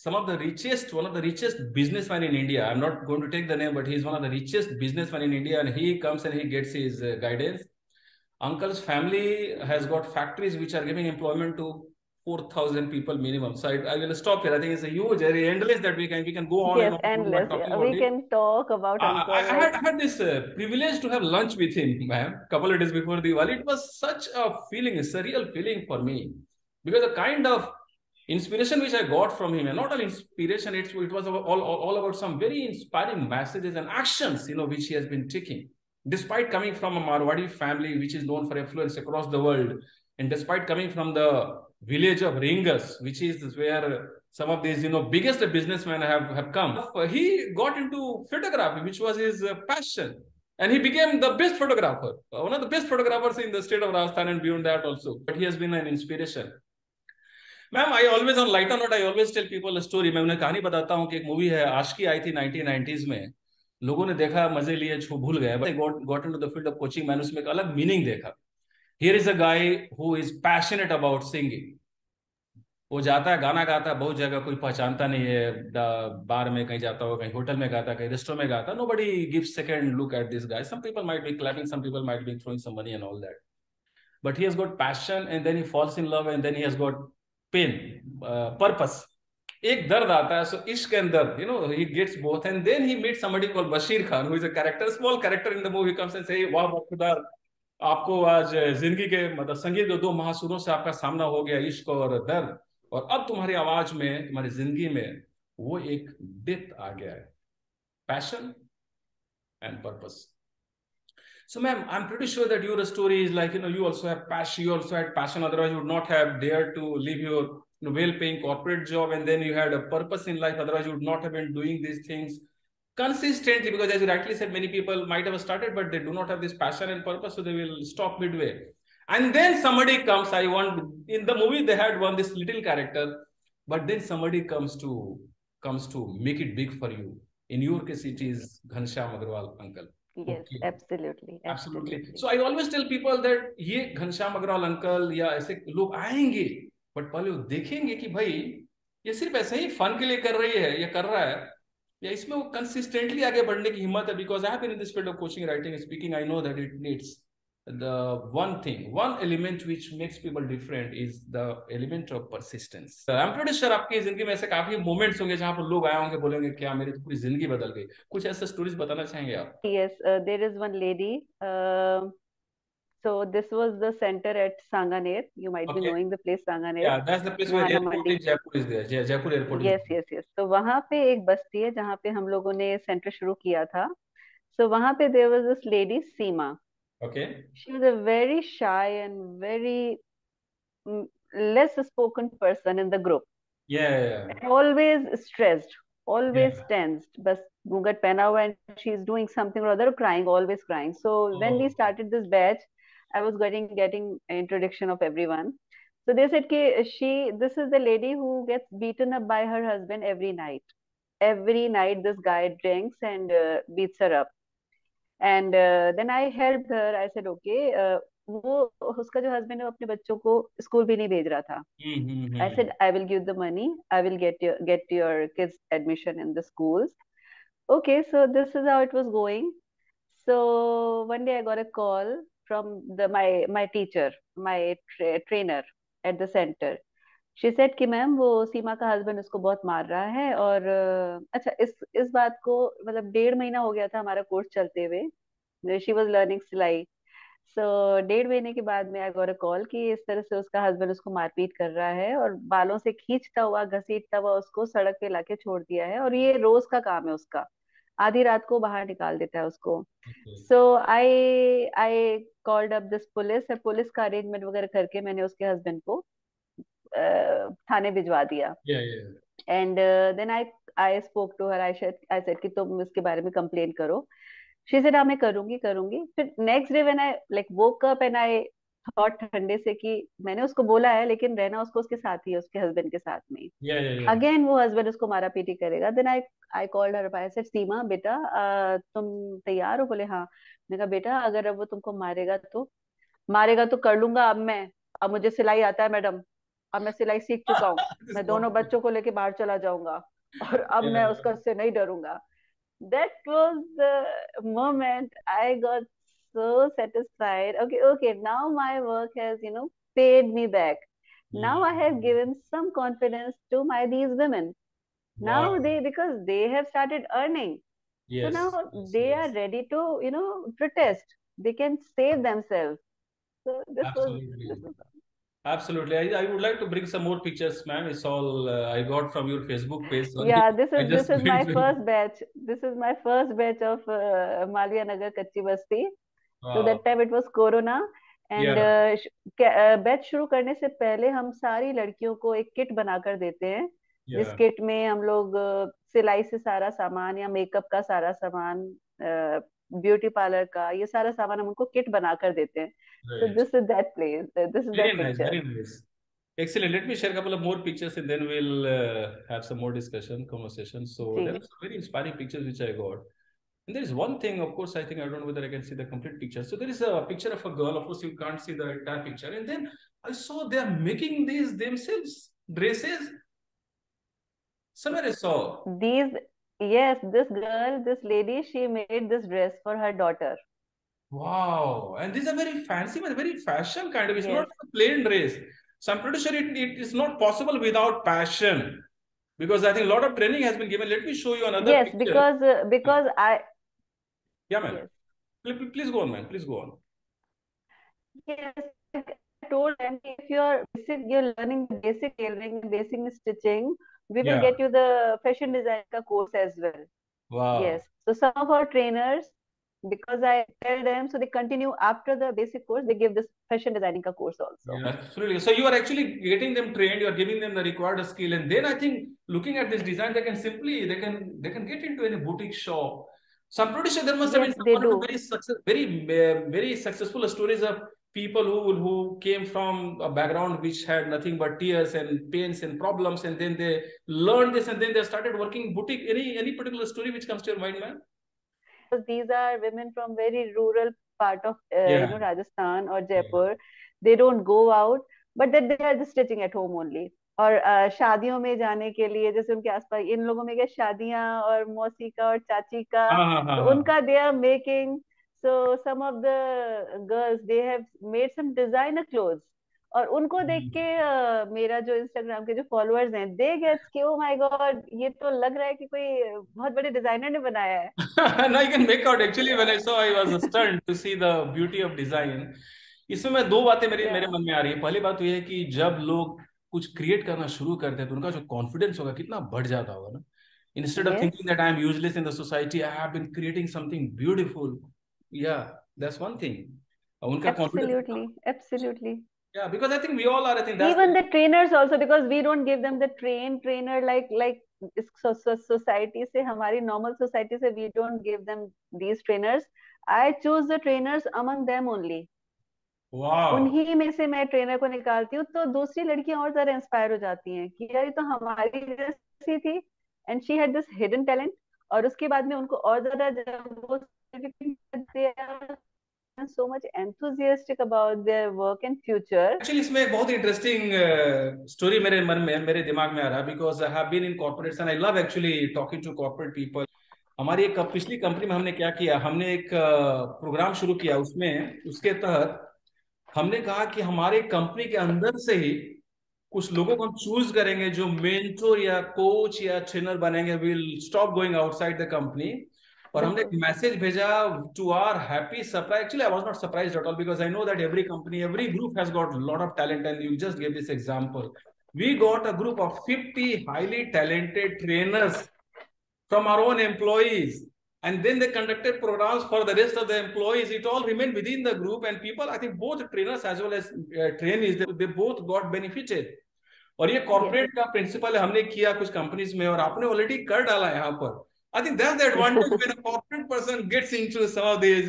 one of the richest businessmen in India. I'm not going to take the name, but he's one of the richest businessmen in India, and he comes and he gets his guidance. Uncle's family has got factories which are giving employment to 4,000 people minimum. So I will stop here. I think it's a huge area, endless, that we can go on and Yes, on endless. talking Yeah, about we it. can talk about I, uncle I like. had I had this privilege to have lunch with him, ma'am, a couple of days before Diwali. It was such a feeling, a surreal feeling for me, because the kind of inspiration which I got from him, and not all inspiration, it was all about some very inspiring messages and actions, which he has been taking. Despite coming from a Marwadi family, which is known for influence across the world, and despite coming from the village of Ringas, which is where some of these, biggest businessmen have come, he got into photography, which was his passion. And he became the best photographer, one of the best photographers in the state of Rajasthan and beyond that also. But he has been an inspiration. Ma'am, I always on lighter note, I always tell people story. मैं उन्हें कहानी बताता हूँ कि एक movie है आशिकी, आई थी 1990s में. लोगों ने देखा, मजे लिए, छू भूल गए. But got into the field of coaching, मैंने उसमें एक अलग मीनिंग देखा. Here is a guy who is passionate about singing. वो जाता है, गाना गाता है बहुत जगह, कोई पहचानता नहीं है. बार में कहीं जाता हो, कहीं होटल में गाता, कहीं रेस्टोरेंट में गाता. Nobody gives second look at this guy. Some people might be clapping, some people might be throwing some money and all that, but he has got passion, and then he falls in love, and then he has got pain, purpose. एक दर्द आता है, so इश्क and दर्द, he gets both, and then he meets somebody called Bashir Khan, who is a character, small character in the movie, comes and say, वाह बख्तदार, आपको आज जिंदगी के मतलब संगीत के दो महासुरों से आपका सामना हो गया, इश्क और दर्द, और अब तुम्हारी आवाज में, तुम्हारी जिंदगी में वो एक डेथ आ गया है, passion and purpose. So, ma'am, I'm pretty sure that your story is like, you also have passion, you also had passion, otherwise you would not have dared to leave your well-paying corporate job, and then you had a purpose in life, otherwise you would not have been doing these things consistently, because as you rightly said, many people might have started, but they do not have this passion and purpose, so they will stop midway. And then somebody comes, in the movie they had this little character, but then somebody comes to make it big for you. In your case, it is Ghanshyam Agrawal, uncle. Yes, Okay. absolutely, Absolutely. absolutely. So I always tell people that ये Ghanshyam Agarwal uncle या ऐसे लोग आएंगे, but पहले वो देखेंगे कि भाई ये सिर्फ ऐसे ही फन के लिए कर रही है या कर रहा है, या इसमें वो कंसिस्टेंटली आगे बढ़ने की हिम्मत है. Because I have been in this field of coaching, writing, speaking. I know that it needs the one element which makes people different is the element of persistence. I'm pretty sure आपकी जिंदगी में ऐसे काफी moments होंगे जहां पर लोग आए होंगे, बोलेंगे क्या मेरी तो पूरी जिंदगी बदल गई. कुछ ऐसे स्टोरीज बताना चाहेंगे आप? Yes, there is one lady. So this was the center at Sanganer. You might be Okay. knowing the place Sanganer. Yeah, that's the place where Mohana airport Mandi. in Jaipur is there. Jaipur airport is Yes, there. yes, yes. तो वहाँ पे एक बस्ती है जहाँ पे हम लोगों ने सेंटर शुरू किया था. So वहाँ पे there was this lady Seema. Okay. She was a very shy and very mm, less spoken person in the group. Yeah, Always stressed, yeah, always tensed. बस घूंघट पहना हुआ and she is doing something or other, crying, always crying. So when we oh, started this batch, I was getting introduction of everyone. So they said कि this is the lady who gets beaten up by her husband every night. Every night this guy drinks and beats her up. And then I helped her. I said okay. वो उसका जो husband है वो अपने बच्चों को school भी नहीं भेज रहा था. I mm-hmm. said I will give the money. I will get your kids admission in the schools. Okay, so this is how it was going. So one day I got a call from my teacher, my trainer at the center. She said कि ma'am वो सीमा का husband उसको बहुत मार रहा है. और अच्छा, इस बात को मतलब 1.5 महीना हो गया था हमारा कोर्स चलते हुए. शी वॉज लर्निंग सिलाई. सो 1.5 महीने के बाद में आई गॉट अ कॉल कि इस तरह से उसका हस्बैंड उसको मारपीट कर रहा है और बालों से खींचता हुआ घसीटता हुआ उसको सड़क पे लाके छोड़ दिया है, और ये रोज का काम है उसका. आधी रात को बाहर निकाल देता है उसको. Okay. So I called up this police, है पुलिस का अरेंजमेंट वगैरह करके मैंने उसके हस्बैंड को थाने भिजवा दिया. Yeah, yeah, and then I spoke to her, I said कि तुम इसके बारे में कंप्लेन करो. शी सेड हाँ मैं करूंगी करूंगी. फिर next day when I like woke up and I thought ठंडे से कि मैंने उसको बोला है लेकिन रहना उसको उसके साथ ही है, उसके हस्बैंड के साथ में. yeah, yeah, yeah. अगेन वो हस्बैंड उसको मारा पीटी करेगा. Then I I called her, I said Seema बेटा तुम तैयार हो? बोले हाँ. मैंने कहा बेटा अगर अब वो तुमको मारेगा तो कर लूंगा अब मैं. अब मुझे सिलाई आता है मैडम, अब मैं सिलाई सीख चुका हूँ. This मैं God. दोनों बच्चों को लेके बाहर चला जाऊंगा और अब Yeah, मैं उसका उससे नहीं डरूंगा. That was the moment I got so satisfied. Okay, okay, now my work has, paid me back. Now yeah. I have given some confidence to my these women. Now Wow. because they have started earning. So now Yes, yes, they are yes. ready to, protest. They can save themselves. So this Absolutely. was Absolutely. I would like to bring some more pictures, ma'am. It's all I got from your Facebook page. Sorry, yeah, this I is this just is went my to. first batch. This is my first batch of Malviya Nagar Kachi Basti. तो that Wow. Time it was corona. And Yeah, batch शुरू करने से पहले हम सारी लड़कियों को एक किट बनाकर देते हैं, जिस yeah. किट में हम लोग सिलाई से सारा सामान या मेकअप का सारा सामान, ब्यूटी पार्लर का ये सारा सामान हम उनको किट बनाकर देते हैं. सो Right. This is that place, this is that Very nice. Picture. Very nice. Excellent. Let me share a couple of more pictures and then we'll have some more discussion, conversation. So there are जी. some very inspiring pictures which I got. And there is one thing, of course, I think I don't know whether I can see the complete picture. So there is a picture of a girl. Of course, you can't see the entire picture. And then I saw they are making these themselves dresses. Somewhere I saw. These, yes, this girl, this lady, she made this dress for her daughter. Wow. And these are very fancy, but very fashion kind of. It's not Yes. a plain dress. So I'm pretty sure it is not possible without passion. Because I think a lot of training has been given. Let me show you another Yes, picture. because I, Yeah, man. yes. Please go on, man. Please go on. Yes, like I told them, if you're learning the basic tailoring, basic stitching, we will Yeah. get you the fashion design ka course as well. Yes. Wow. So some of our trainers, because I tell them, so they continue after the basic course, they give this fashion designing ka course also. Yeah, absolutely. So you are actually getting them trained, you are giving them the required skill, and then I think looking at this design, they can get into any boutique shop. So I'm pretty sure there must have been Yes, some they one of the do. very successful stories of people who came from a background which had nothing but tears and pains and problems, and then they learned this, and then they started working boutique. Any particular story which comes to your mind, man? Because these are women from very rural part of Yeah. Rajasthan or Yeah. Jaipur. They don't go out, but that they are just stitching at home only. और शादियों में जाने के लिए जैसे उनके आसपास इन लोगों में क्या शादियां और मौसी का और चाची का, हाँ हाँ हाँ तो हाँ. उनका they are making. So some of the girls they have made some designer clothes, और उनको देख के मेरा जो इंस्टाग्राम के जो फॉलोअर्स हैं दे गेट्स कि ओ माय गॉड, ये तो लग रहा है कि कोई बहुत बड़े डिजाइनर ने बनाया है. And I can make out actually when I saw I was stunned to see the beauty of design. इसमें मैं दो बातें मेरे मेरे या. मन में आ रही है. पहली बात तो ये है कि जब लोग कुछ क्रिएट करना शुरू करते हैं तो उनका जो कॉन्फिडेंस होगा कितना बढ़ जाता होगा ना. Instead of yes. thinking that I am useless in the society, I have been creating something beautiful. Yeah, that's one thing. उनका confidence. Absolutely, absolutely. Yeah, because I think we all are. I think that's Even the. the trainers also, because we don't give them the trainer like इस society से, हमारी normal society से we don't give them these trainers. I choose the trainers among them only. Wow. उन्हीं में से मैं trainer को निकालती हूँ, तो दूसरी लड़कियां और ज्यादा इंस्पायर हो जाती हैं कि यार ये तो हमारी जैसी थी, and she had this hidden talent. और उसके बाद में उनको और ज्यादा जब वो so much enthusiastic about their work and future. Actually इसमें एक बहुत इंटरेस्टिंग स्टोरी मेरे मन में मेरे दिमाग में आ रहा है because I have been in corporates and I love actually talking to corporate people. हमारी एक पिछली कंपनी में हमने क्या किया, हमने एक प्रोग्राम शुरू किया. उसमें उसके तहत हमने कहा कि हमारे कंपनी के अंदर से ही कुछ लोगों को हम चूज करेंगे जो मेंटोर या कोच या ट्रेनर बनेंगे. Will stop going outside the company. और हमने एक बिल्कुल. मैसेज भेजा to our happy surprise. Actually I was not surprised at all because I know that every company every group has got lot of talent and you just give this example. We got a group of 50 highly talented trainers from our own employees. and then they conducted programs for the rest of the employees. It all remained within the group, and people, I think both trainers as well as trainees, they both got benefited. और ये Yes. Corporate का principal हमने किया कुछ companies में, और आपने already कर डाला यहाँ पर. I think that's the advantage when a corporate person gets into some of these,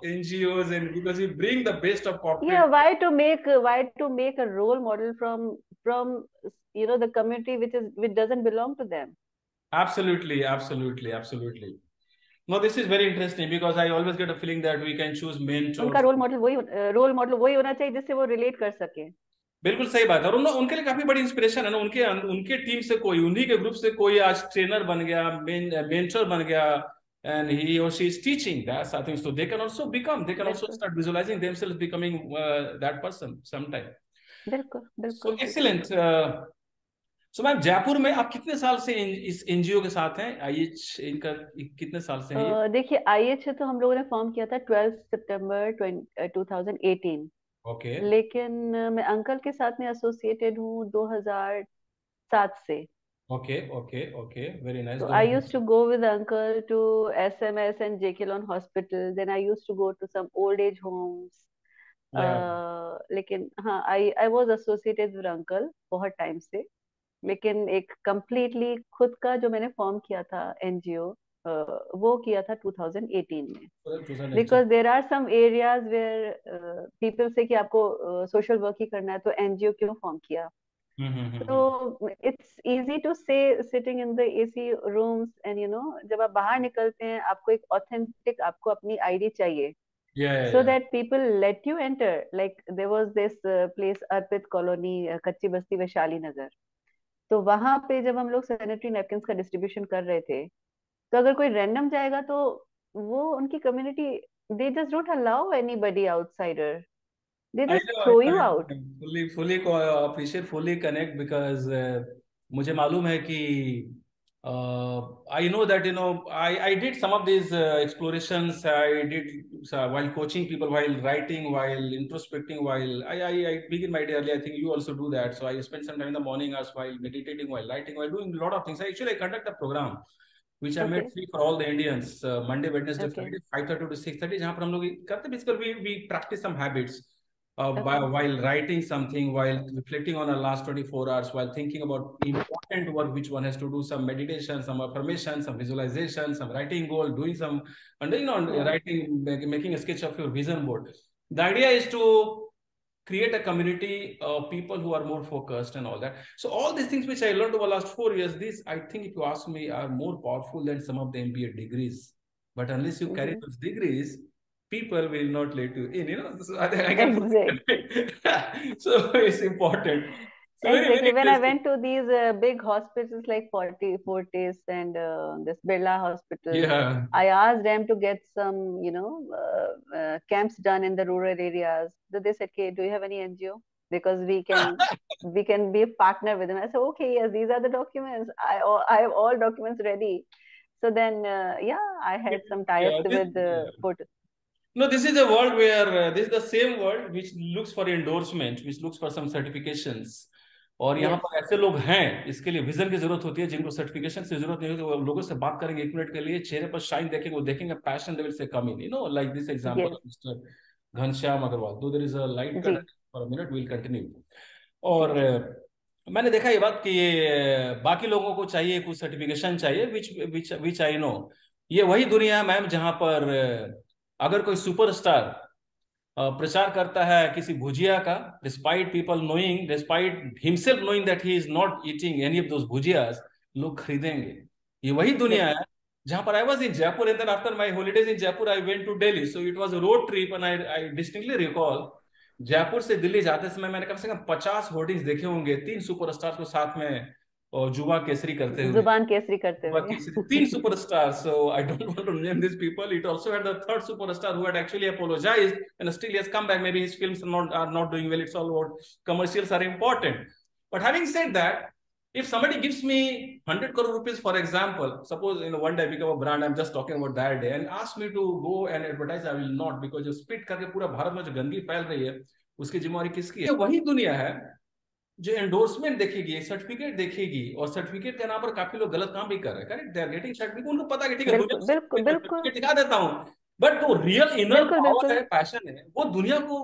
NGOs, and because we bring the best of corporate. Yeah, why to make a role model from the community which doesn't belong to them. Absolutely, absolutely, absolutely. No, this is very interesting because I always get a feeling that we can choose mentors. उनका role model वही होना चाहिए जिससे वो relate कर सके. बिल्कुल सही बात है, और उनके लिए काफी बड़ी इंस्पिरेशन है ना. उनके टीम से कोई, उन्हीं के ग्रुप से कोई आज ट्रेनर बन गया, मेंटर बन गया, and he or she is teaching that, I think, so they can also बिल्कुल start visualizing themselves becoming that person sometime. बिल्कुल So बिल्कुल. excellent. So मैम, जयपुर में आप कितने साल से इस एनजीओ के साथ हैं? आईएच इनका कितने साल से है ये? देखिए, IH तो हम लोगों ने फॉर्म किया था 12 सितंबर 2018. ओके लेकिन मैं अंकल के साथ में एसोसिएटेड हूँ 2007 से. Okay okay okay, very nice. So I used to go with uncle to SMS and Jekyll Hospital. Then I used to go to some old age homes. या लेकिन हाँ, I was associated with uncle बहुत time से. लेकिन एक completely खुद का जो मैंने फॉर्म किया था NGO, वो किया था 2018 में. 2018. Because there are some areas where people say कि आपको social work ही करना है, तो NGO क्यों फॉर्म किया. So it's easy to say sitting in the AC rooms, and जब आप बाहर निकलते हैं आपको एक authentic, आपको अपनी ID चाहिए, so that people let you enter. Like there was this place Arpit colony, कच्ची बस्ती, वैशाली नगर. तो वहां पे जब हम लोग सैनिटरी नैपकिन्स का डिस्ट्रीब्यूशन कर रहे थे, तो अगर कोई रैंडम जाएगा तो वो उनकी community, they just don't allow anybody outsider. They I just know, throw you I out. fully appreciate, fully connect because मुझे मालूम है कि I know that I did some of these explorations. I did while coaching people, while writing, while introspecting, while I begin my day early. I think you also do that. So I spend some time in the morning hours while meditating, while writing, while doing a lot of things. I conduct a program which I made Okay. free for all the Indians, Monday, Wednesday, Okay. Friday, 5:30 to 6:30, जहाँ पर हम लोग करते, basically we practice some habits. Okay. While writing something, while reflecting on our last 24 hours, while thinking about important work which one has to do, some meditation, some affirmation, some visualization, some writing goal, doing some, and Yeah. writing, making a sketch of your vision board. The idea is to create a community of people who are more focused and all that. So all these things which I learned over the last 4 years, these, I think, if you ask me, are more powerful than some of the MBA degrees. But unless you carry those degrees, people will not let you in. So I can so it's important. So very, very Exactly. When I interesting. went to these big hospitals like Fortis and this Birla Hospital, Yeah. I asked them to get some, camps done in the rural areas. So they said, "Okay, do you have any NGO? Because we can be a partner with them." I said, "Okay, yes, these are the documents. I have all documents ready." So then, yeah, I had some tie-ups Yeah, with yeah. Fortis. No, this is a world where this is the same world which looks for endorsement, which looks for some certifications. और यहाँ Yes, पर ऐसे लोग हैं, इसके लिए vision की जरूरत होती है, जिनको सर्टिफिकेशन की जरूरत नहीं होती. वो लोगों से बात करेंगे 1 मिनट के लिए, चेहरे पर शाइन देखेंगे, वो देखेंगे passion, they will say come in, like this example yes, of mister Ghanshyam Agrawal. Though there is a light जी, cut for a minute, will continue. और जी, मैंने देखा ये बात कि ये बाकी लोगों को चाहिए, कुछ सर्टिफिकेशन चाहिए, विच विच विच आई नो. ये वही दुनिया है मैम जहां पर अगर कोई सुपरस्टार प्रचार करता है किसी भुजिया का, despite people knowing, despite himself knowing that he is not eating any of those bhujias, लोग खरीदेंगे. ये वही दुनिया बिल्कुल. है जहां पर I was in Jaipur, and then after my holidays in Jaipur I went to Delhi. So it was a road trip, and I distinctly recall Jaipur से दिल्ली जाते समय मैंने कम से कम 50 होर्डिंग्स देखे होंगे, 3 सुपरस्टार्स को साथ में और जुबा केसरी करते हुए. जुबान केसरी करते हुए. Three superstars. So I don't want to name these people. It also had the third superstar who had actually apologized and still he has come back. Maybe his films are not doing well. It's all about commercials are important. But having said that, if somebody gives me 100 crore rupees, for example, suppose one day I become a brand, I'm just talking about that day, and ask me to go and advertise, I will not, because जो spit करके पूरा भारत में जो गंदगी फैल रही है, उसकी जिम्मेवारी किसकी है? ये वही दुनिया है जो एंडोर्समेंट देखेगी, सर्टिफिकेट देखेगी, और सर्टिफिकेट के नाम पर काफी लोग गलत काम भी कर रहे हैं, correct, they are getting certificate, उनको पता है कि ठीक है दुनिया बिल्कुल बिल्कुल को बिल्कुल सर्टिफिकेट दिखा देता हूँ, बट वो रियल इनर बिल्कुल पावर बिल्कुल। है, पैशन है, वो दुनिया को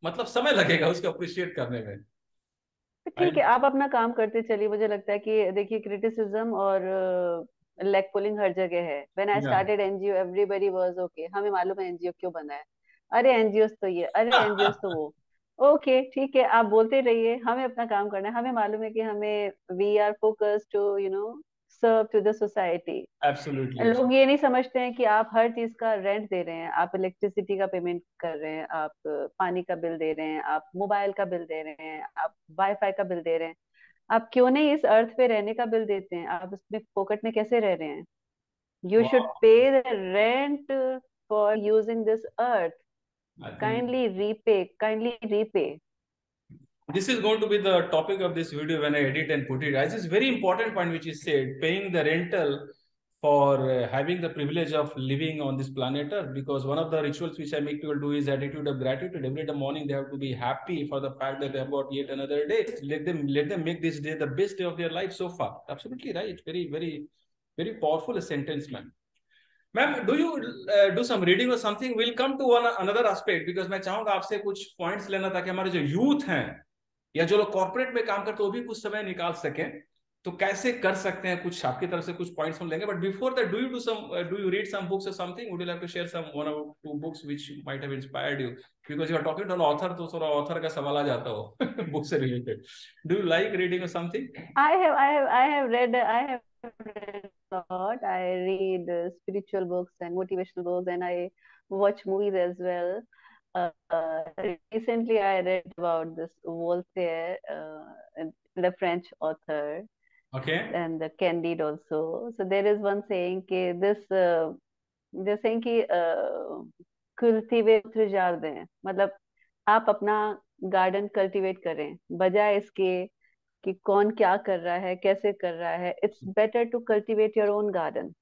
मतलब समय लगेगा उसको अप्रिशिएट करने में। तो ठीक आई है, आप अपना काम करते चलिए। मुझे लगता है कि देखिए, क्रिटिसिज्म और लेग पुलिंग हर जगह है। व्हेन आई या started NGO everybody was okay, हमें मालूम है एनजीओ क्यों बना है, अरे एनजीओ तो ये, अरे एनजीओ तो वो। ओके ठीक है, आप बोलते रहिए, हमें अपना काम करना है। हमें मालूम है कि हमें we are focused to serve to the society. Absolutely लोग ये नहीं समझते हैं कि आप हर चीज का रेंट दे रहे हैं, आप इलेक्ट्रिसिटी का पेमेंट कर रहे हैं, आप पानी का बिल दे रहे हैं, आप मोबाइल का बिल दे रहे हैं, आप वाईफाई का बिल दे रहे हैं। आप क्यों नहीं इस अर्थ पे रहने का बिल देते हैं? आप उसमें फोकट में कैसे रह रहे हैं? यू शुड वाह, पे the rent for using this earth. I think kindly repay. this is going to be the topic of this video when I edit and put it. This is very important point which is said, paying the rental for having the privilege of living on this planet Earth. Because one of the rituals which I make people do is attitude of gratitude. Every day morning they have to be happy for the fact that they have got yet another day. Let them make this day the best day of their life so far. Absolutely right. Very powerful sentence, man. Ma'am, do you do some reading और something, will come to one another aspect, because मैं चाहूंगा आपसे कुछ points लेना ताकि हमारे जो youth हैं या जो लोग कॉर्पोरेट में काम करते हैं वो भी कुछ समय निकाल सकें, तो कैसे कर सकते हैं, कुछ आपकी तरफ से कुछ पॉइंट्स हम लेंगे। But before that, do you read some books और something, would you like to share some one और two books which might have inspired you, because you are talking to an author, तो थोड़ा author का सवाल आ जाता हो book से related. Do you like reading और something? I have read a lot. I read spiritual books and motivational books, and I watch movies as well. Recently, I read about this Voltaire, the French author, okay. and the Candide also. So there is one saying कि they're saying कि cultivate votre jardin, मतलब आप अपना garden cultivate करें, बजाय इसके कि कौन क्या कर रहा है, कैसे कर रहा है। It's better to cultivate your own garden.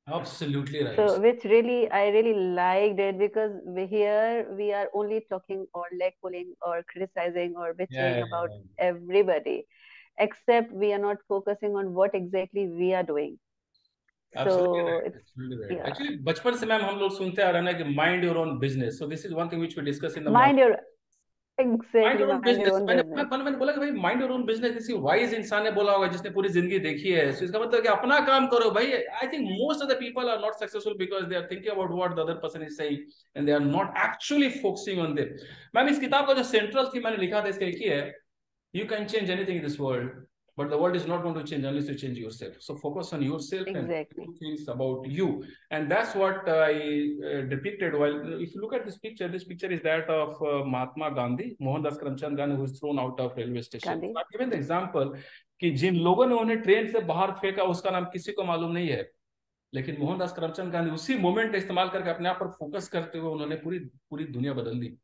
Absolutely right. So which really I really liked it, because here we are only talking or leg pulling or criticizing or या bitching about everybody, except we are not focusing on what exactly we are doing. Absolutely So right, it's, absolutely right. yeah, actually बचपन से ma'am हम लोग सुनते आ रहे हैं ना कि mind your own business, so this is one thing which we discuss in the mind morning. your, mind exactly, your own mind your business, own मैंने business। मैंने बोला कि भाई माइंड योर ओन बिजनेस किसी वाइज इंसान ने बोला होगा जिसने पूरी जिंदगी देखी है, so इसका मतलब कि अपना काम करो भाई। I think most of the people are not successful because they are thinking about what the other person is saying and they are not actually focusing on them. Ma'am, इस किताब का जो सेंट्रल थीम मैंने लिखा था इसका एक ही है, you can change anything in this world, but the world is not going to change unless you change yourself. So focus on yourself and Exactly। do things about you. And that's what I depicted. While if you look at this picture is that of Mahatma Gandhi, Mohandas Karamchand Gandhi, who was thrown out of railway station. Gandhi. So I've given the example कि जिन लोगों ने उन्हें train से बाहर फेंका उसका नाम किसी को मालूम नहीं है, लेकिन मोहनदास करमचंद गांधी उसी मोमेंट का इस्तेमाल करके अपने आप पर फोकस करते हुए उन्होंने पूरी पूरी दुनिया बदल दी।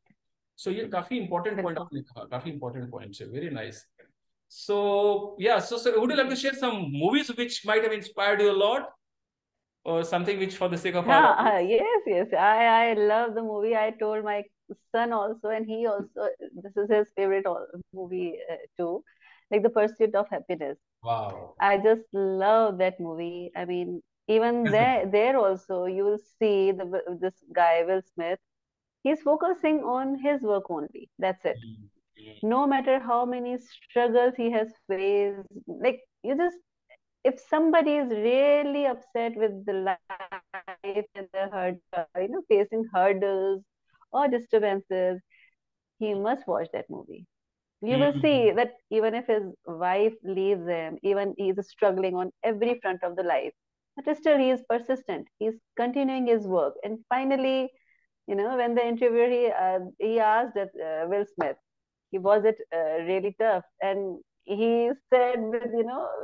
सो ये काफी इंपॉर्टेंट पॉइंट बिल्कुल। आपने कहा, काफी इंपॉर्टेंट पॉइंट है, very nice. So yeah, so would you like to share some movies which might have inspired you a lot, or something which, for the sake of our हाँ, audience? yes, yes, I love the movie. I told my son also, and he also, this is his favorite movie too, like The Pursuit of Happiness. Wow. I just love that movie. I mean, even Yes, ma'am. there also you will see this guy Will Smith. He's focusing on his work only. That's it. Mm, mm. No matter how many struggles he has faced, like you just, if somebody is really upset with the life and the hurt, facing hurdles or disturbances, he must watch that movie. You will see Mm. that even if his wife leaves him, even he is struggling on every front of the life, but still he is persistent. He is continuing his work, and finally, when the interviewer he asked that Will Smith, he was it really tough, and he said with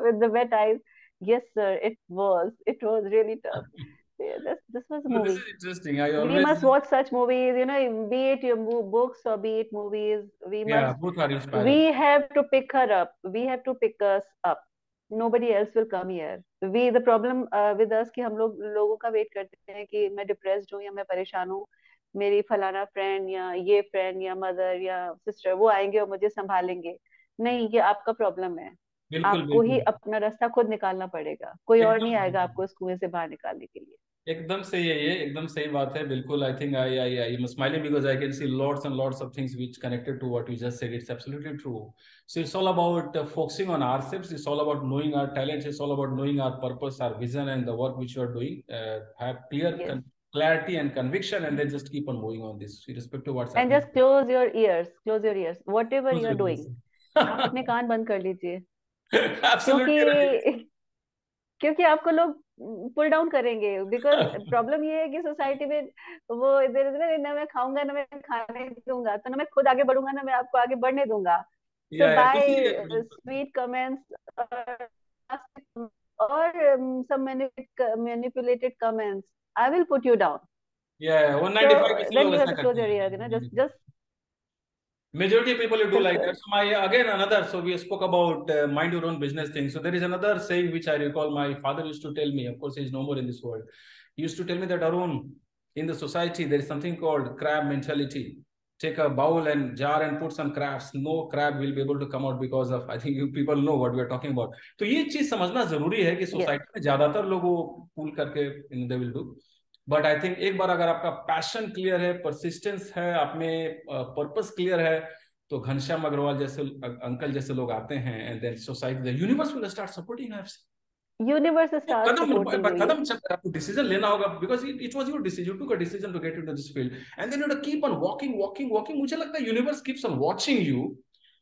with the wet eyes, yes sir, it was really tough. So, yeah, this was a No, this movie. is interesting. I We always, must watch such movies, be it your books or be it movies. yeah, both are We inspiring. have to pick her up, we have to pick us up. Nobody else will come here. We the problem with us कि हम लोगों का wait करते हैं कि मैं depressed हूँ या मैं परेशान हूँ, मेरी फलाना फ्रेंड या ये फ्रेंड या मदर या सिस्टर वो आएंगे और मुझे संभालेंगे। नहीं, ये आपका प्रॉब्लम है। बिल्कुल आपको ही बिल्कुल। अपना रास्ता खुद निकालना पड़ेगा, कोई और नहीं आएगा एकदम आपको उस कुएं से बाहर निकालने के लिए। एकदम सही है, ये एकदम सही बात है, बिल्कुल। I think I am smiling because I can see lots and lots of things which connected to what you just said. It's absolutely true. So it's all about focusing on ourselves, it's all about knowing our talents, it's all about knowing our purpose, our vision, and the work which you are doing. Have clear yes. clarity and conviction, and then just keep on moving on this irrespective of what's and happening. Just close your ears, close your ears, whatever Who's you are with doing. this? आप अपने कान बंद कर लीजिए। क्योंकि Absolutely right. क्योंकि आपको लोग pull down करेंगे, बिकॉज प्रॉब्लम ये है कि सोसाइटी में वो इधर उधर, ना मैं खाऊंगा ना मैं खाने दूंगा, तो ना मैं खुद आगे बढ़ूंगा ना मैं आपको आगे बढ़ने दूंगा। सो Yeah, yeah, बाय बिल्कुल। स्वीट कमेंट्स और some manipulated comments, I will put you down. Yeah, So 195% then लोग you have ऐसा to close करते your ears, हैं। just Majority of people who do just like that. So my again another. So we spoke about mind your own business thing. So there is another saying which I recall. My father used to tell me. Of course, he is no more in this world. He used to tell me that Arun, in the society there is something called crab mentality. Take a bowl and jar and put some crabs. No crab will be able to come out because of. I think you people know what we are talking about. तो ये चीज समझना जरूरी है कि yes. Society में ज्यादातर लोग वो पुल करके they will do. But I think एक बार अगर आपका पैशन क्लियर है, परसिस्टेंस है, आप में पर्पस क्लियर है, तो घनश्याम अग्रवाल जैसे अंकल जैसे लोग आते हैं and then society the universe will start supporting. Universe वो starts कदम supporting you. कदम चल आपको डिसीजन लेना होगा because it was your decision, you took a decision to get into this field and then you keep on walking walking walking. मुझे लगता है universe keeps on watching you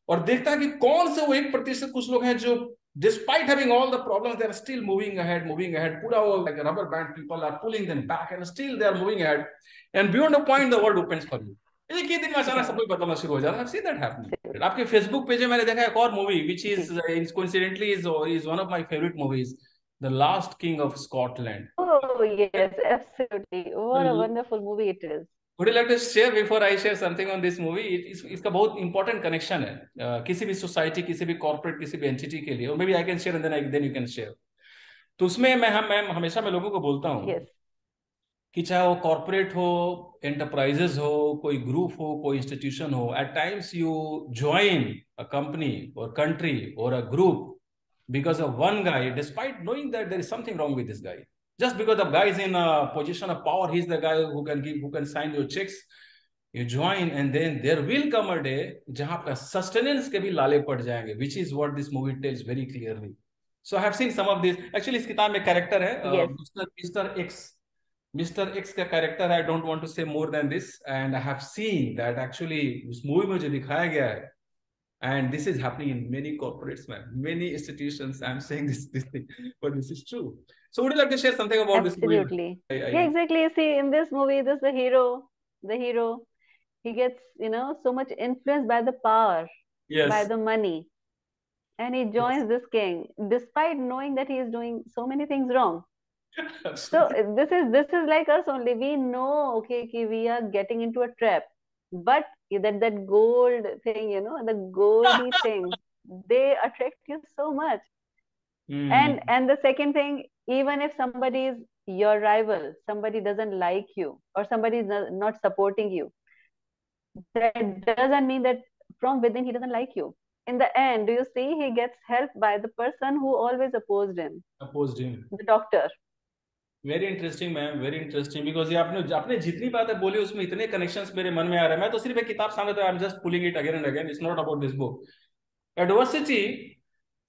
और देखता है कि कौन से वो 1% कुछ लोग हैं जो despite having all the problems they are still moving ahead पूरा वो like a rubber band people are pulling them back and still they are moving ahead and beyond a point the world opens for you। एक ही दिन में अचानक सब Yeah. कुछ बदलना शुरू हो जाता है। I've seen that happening। आपके फेसबुक पेज में मैंने देखा एक और मूवी which जी। is coincidentally is one of my favorite movies, The Last King of Scotland। Oh yes, absolutely, what a wonderful movie it is. Would you like to share before I share something on this movie? इसका बहुत important connection है किसी भी society, किसी भी corporate, किसी भी entity के लिए। और may be I can share and then you can share. तो उसमें मैं हमेशा मैं लोगों को बोलता हूँ Yes, कि चाहे वो कॉर्पोरेट हो, एंटरप्राइजेस हो, कोई ग्रुप हो, कोई इंस्टीट्यूशन हो, at times you join a company और कंट्री और a group because of one guy, despite knowing that there is something wrong with this guy. Just because the guy is in a position of power, he's the guy who can sign your checks. You join, and then there will come a day जहां आपका sustenance के भी लाले पड़ जाएंगे, which is what this movie tells very clearly. So I have seen some of this. Actually, इस किताब में कैरेक्टर है yes, mister X. Mister X का character, I don't want to say more than this, and I have seen that actually उस movie में जो दिखाया गया है, and this is happening in many corporates, man, many institutions. I'm saying this thing, but this is true. So would you like to share something about this movie? absolutely. I Yeah, exactly. See, in this movie, this the hero, he gets, so much influenced by the power, by yes. the money, and he Yes. joins this king despite knowing that he is doing so many things wrong. So Absolutely. this is like us only. We know, okay, we are getting into a trap, but that gold thing, the goldy things, they attract you so much. And Hmm. and the second thing, even if somebody is your rival, somebody doesn't like you, or somebody is not supporting you, that doesn't mean that from within he doesn't like you. In the end, do you see, he gets helped by the person who always opposed him, Opposed him। the doctor. Very interesting ma'am, very interesting because ये आपने आपने जितनी बातें बोली उसमें इतने connections मेरे मन में आ रहे हैं। मैं तो सिर्फ एक किताब सामने, तो I am just pulling it again and again, it's not about this book. Adversity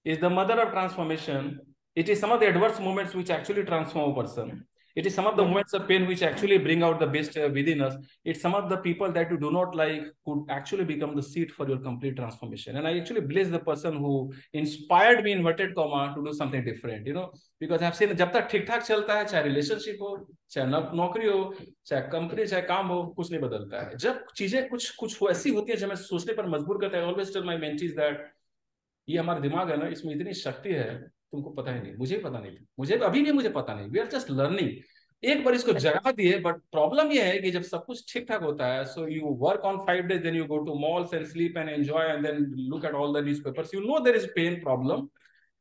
is the mother of transformation. It is some of the adverse moments which actually transform a person. It is some of the Yes. moments of pain which actually bring out the best within us. It's some of the people that you do not like could actually become the seed for your complete transformation. And I actually bless the person who inspired me, inverted comma, to do something different, because I've seen जब तक ठीक ठाक चलता है, चाहे relationship हो, चाहे नौकरी हो, चाहे कंपनी, चाहे काम हो, कुछ नहीं बदलता है। जब चीजें कुछ कुछ ऐसी होती है जो हमें सोचने पर मजबूर करता है, always tell my mentees that ये हमारा दिमाग है ना, इसमें इतनी शक्ति है, तुमको पता ही नहीं, मुझे पता नहीं था, मुझे अभी भी मुझे पता नहीं, वी आर जस्ट लर्निंग। एक बार इसको जगा दिए, बट प्रॉब्लम ये है कि जब सब कुछ ठीक ठाक होता है, so you work on 5 days, then you go to malls and sleep and enjoy and then look at all the newspapers, you know there is pain problem,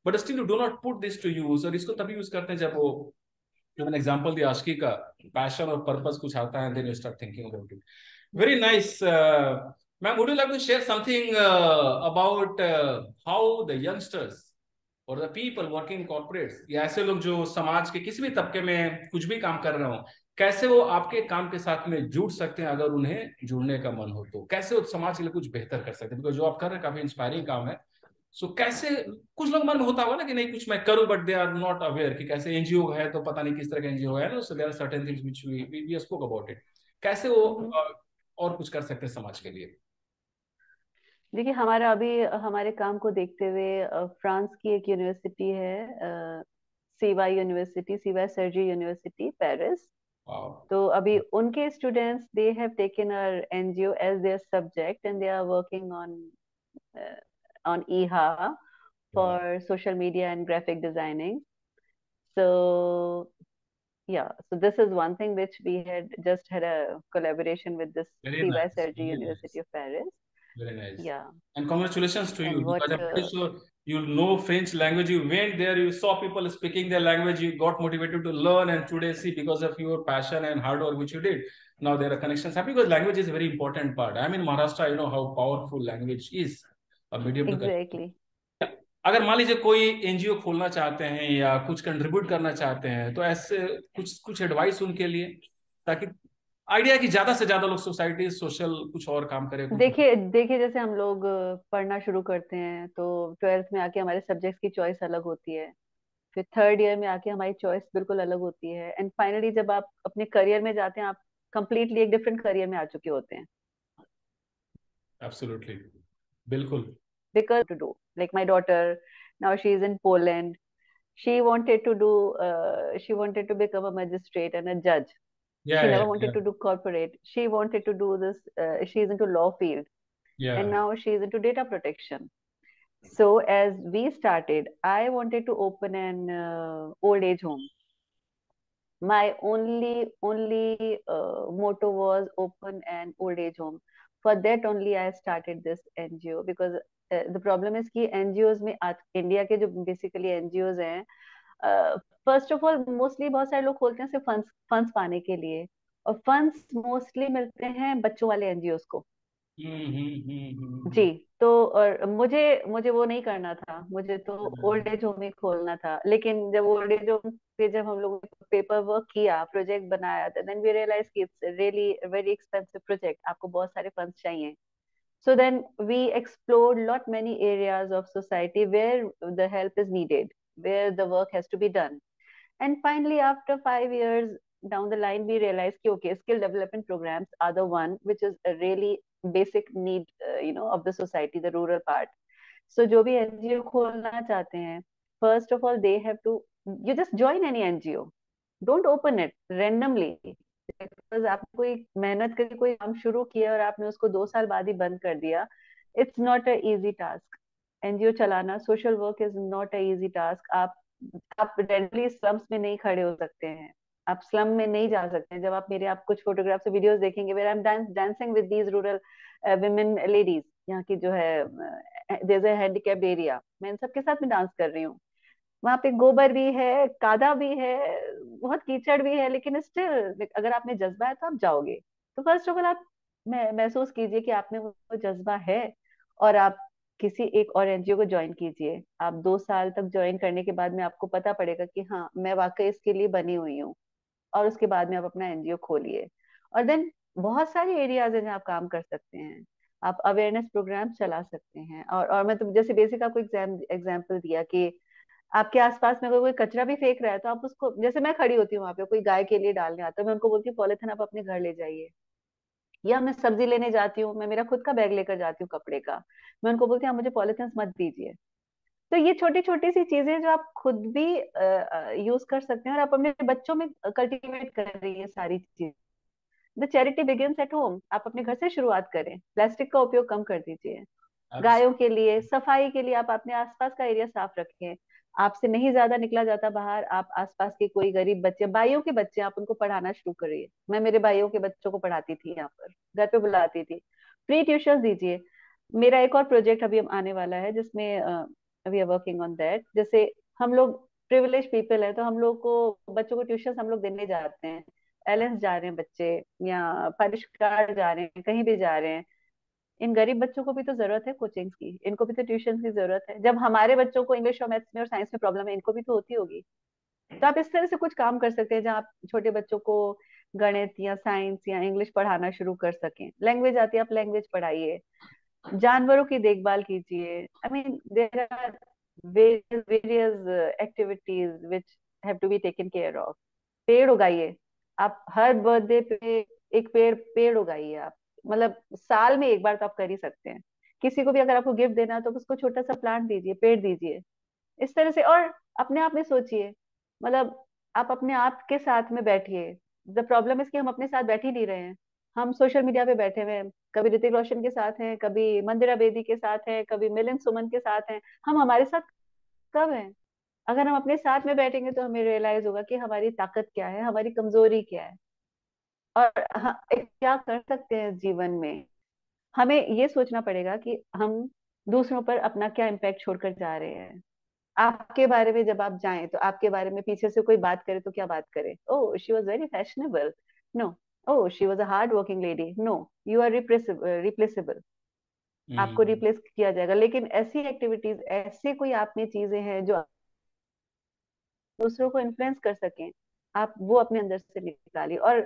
but still you do not put this to use. और इसको तभी use करते हैं जब वो, जो मैंने example दिया आशिकी का, पैशन और पर्पस कुछ आता है, then you start thinking about it. Very nice. Ma'am, would you like to share something about how the youngsters और the people working in corporates, या ऐसे लोग जो समाज के किसी भी तबके में कुछ भी काम कर रहे हो, कैसे वो आपके काम के साथ में जुड़ सकते हैं? अगर उन्हें जुड़ने का मन हो तो कैसे वो समाज के लिए कुछ बेहतर कर सकते हैं? बिकॉज जो आप कर रहे हैं काफी इंस्पायरिंग काम है। सो कैसे, कुछ लोग मन में होता होगा ना कि नहीं कुछ मैं करूं, but they are not aware कि कैसे एनजीओ है, तो पता नहीं किस तरह का एनजीओ है ना, so there are certain things which we spoke about it. कैसे वो हम्म। और कुछ कर सकते हैं समाज के लिए? देखिए, हमारा अभी हमारे काम को देखते हुए फ्रांस की एक यूनिवर्सिटी है, CY university, CY Cergy university Paris. Wow. तो अभी उनके students they have taken our NGO as their subject and they are working on IHA for social media and graphic designing. So yeah, so this is one thing which we had just had a collaboration with this very CY nice, Surgery very University nice, of Paris. very nice. Yeah, And congratulations to you, and what because I'm pretty sure you know French language. You went there, you saw people speaking their language, you got motivated to learn, and today, see, because of your passion and hard work which you did, now there are connections happening, because language is a very important part. I'm in Maharashtra, you know how powerful language is, a medium to connect. exactly. अगर मान लीजिए कोई NGO खोलना चाहते हैं या कुछ contribute करना चाहते हैं, तो ऐसे कुछ कुछ एडवाइस उनके लिए, ताकि आइडिया कि ज्यादा से ज्यादा लोग सोसाइटी सोशल कुछ और काम करें कुछ। देखिए देखिए, जैसे हम लोग पढ़ना शुरू करते हैं तो ट्वेल्थ में आके हमारे सब्जेक्ट्स की चॉइस अलग होती है। फिर थर्ड ईयर में आके हमारी चॉइस बिल्कुल अलग होती है, एंड फाइनली जब आप अपने करियर में जाते हैं, आप कंप्लीटली एक डिफरेंट करियर में आ चुके होते हैं। एब्सोल्युटली, बिल्कुल। Because to do, like my daughter, now she is in Poland. She wanted to become a magistrate and a judge. या She या never wanted to do corporate. She wanted to do this. She's into law field, या and now she's into data protection. So as we started, I wanted to open an old age home. My only motto was open an old age home. For that only I started this NGO, because the problem is कि NGOs में आज India के जो basically NGOs हैं, first of all mostly बहुत सारे लोग खोलते हैं सिर्फ फंड्स फंड्स पाने के लिए, और फंड्स मोस्टली मिलते हैं बच्चों वाले एनजीओज को। जी। तो और मुझे मुझे वो नहीं करना था, मुझे तो ओल्ड एज होम ही खोलना था। लेकिन जब ओल्ड एज होम पे जब हम लोग पेपर वर्क किया, प्रोजेक्ट बनाया, देन वी रियलाइज कि it's really very expensive project, आपको बहुत सारे फंड्स चाहिए। So then we explored lot many areas of society where the help is needed, where the work has to be done. And finally, after 5 years down the line, we realized कि okay, skill development programs are the one which is a really basic need, of the society, the rural part. So जो भी NGO खोलना चाहते हैं, first of all they have to, you just join any NGO, don't open it randomly, because आपने कोई मेहनत करके कोई काम शुरू किया और आपने उसको 2 साल बाद ही बंद कर दिया, it's not a easy task. NGO चलाना, social work is not a easy task. आप रेंडमली स्लम्स में नहीं खड़े हो सकते हैं, आप स्लम में नहीं जा सकते हैं। जब आप मेरे आप कुछ फोटोग्राफ्स और वीडियोस देखेंगे where I am dancing with these rural women ladies, यहाँ की जो है, there is a handicapped area, मैं इन सबके साथ में डांस कर रही हूँ। वहां पे गोबर भी है, कादा भी है, बहुत कीचड़ भी है, लेकिन स्टिल अगर आप में जज्बा है तो आप जाओगे। तो फर्स्ट ऑफ ऑल आप महसूस कीजिए कि आप में वो जज्बा है, और आप किसी एक और एनजीओ को ज्वाइन कीजिए। आप 2 साल तक ज्वाइन करने के बाद में आपको पता पड़ेगा कि हाँ, मैं वाकई इसके लिए बनी हुई हूँ, और उसके बाद में आप अपना एनजीओ खोलिए। और देन बहुत सारे एरियाज हैं जहाँ आप काम कर सकते हैं। आप अवेयरनेस प्रोग्राम चला सकते हैं, और मैं तो जैसे बेसिक आपको एग्जाम्पल दिया कि आपके आसपास में कोई कचरा भी फेंक रहा है, तो आप उसको, जैसे मैं खड़ी होती हूँ वहां पे, कोई गाय के लिए डालने आता है, मैं उनको बोलती हूँ पॉलिथीन आप अपने घर ले जाइए। या मैं सब्जी लेने जाती हूँ, मैं मेरा खुद का बैग लेकर जाती हूँ कपड़े का, मैं उनको बोलती हूँ आप मुझे पॉलिथीन मत दीजिए। तो ये छोटी छोटी सी चीजें जो आप खुद भी यूज कर सकते हैं, और आप अपने बच्चों में कल्टीवेट कर रही है सारी चीज। The charity begins at home, आप अपने घर से शुरुआत करें, प्लास्टिक का उपयोग कम कर दीजिए। गायों के लिए सफाई के लिए आप अपने आसपास का एरिया साफ रखें। आपसे नहीं ज्यादा निकला जाता बाहर, आप आसपास के कोई गरीब बच्चे, भाइयों के बच्चे, आप उनको पढ़ाना शुरू करिए। मैं मेरे भाइयों के बच्चों को पढ़ाती थी, यहाँ पर घर पे बुलाती थी, फ्री ट्यूशन दीजिए। मेरा एक और प्रोजेक्ट अभी आने वाला है जिसमें we are working on that. जैसे हम लोग प्रिविलेज पीपल है, तो हम लोग को बच्चों को ट्यूशन हम लोग देने जाते हैं, एलेंस जा रहे हैं बच्चे, या परिष्कार जा रहे हैं, कहीं भी जा रहे हैं, इन गरीब बच्चों को भी तो जरूरत है कोचिंग की, इनको भी तो ट्यूशन की जरूरत है। जब हमारे बच्चों को इंग्लिश और मैथ्स में और साइंस में प्रॉब्लम है, इनको भी तो होती होगी। तो आप इस तरह से कुछ काम कर सकते हैं जहाँ आप छोटे बच्चों को गणित या साइंस या इंग्लिश पढ़ाना शुरू कर सकें। लैंग्वेज आती है, आप लैंग्वेज पढ़ाइए। जानवरों की देखभाल कीजिए। I mean there are various activities which have to be taken care of. पेड़ उगाइए। आप हर बर्थडे पे एक पेड़ उगाइए आप। मतलब साल में एक बार तो आप कर ही सकते हैं। किसी को भी अगर आपको गिफ्ट देना है तो उसको छोटा सा प्लांट दीजिए, पेड़ दीजिए। इस तरह से। और अपने आप में सोचिए, मतलब आप अपने आप के साथ में बैठिए। द प्रॉब्लम इज कि हम अपने साथ बैठ ही नहीं रहे हैं। हम सोशल मीडिया पे बैठे हुए हैं, कभी ऋतिक रोशन के साथ हैं, कभी मंदिरा बेदी के साथ हैं, कभी मिलिंद सुमन के साथ हैं। हम हमारे साथ कब हैं? अगर हम अपने साथ में बैठेंगे तो हमें रियलाइज होगा कि हमारी ताकत क्या है, हमारी कमजोरी क्या है, और क्या कर सकते हैं जीवन में। हमें ये सोचना पड़ेगा कि हम दूसरों पर अपना क्या इम्पैक्ट छोड़कर जा रहे हैं। आपके बारे में जब आप जाएं तो आपके बारे में पीछे से कोई बात करे तो क्या बात करे? Oh she was very fashionable. No. Oh she was a hard working lady. No. You are replaceable. आपको हम्म। रिप्लेस किया जाएगा। लेकिन ऐसी एक्टिविटीज, ऐसे कोई आप में चीजें हैं जो दूसरों को इन्फ्लुएंस कर सकें, आप वो अपने अंदर से निकालिए। और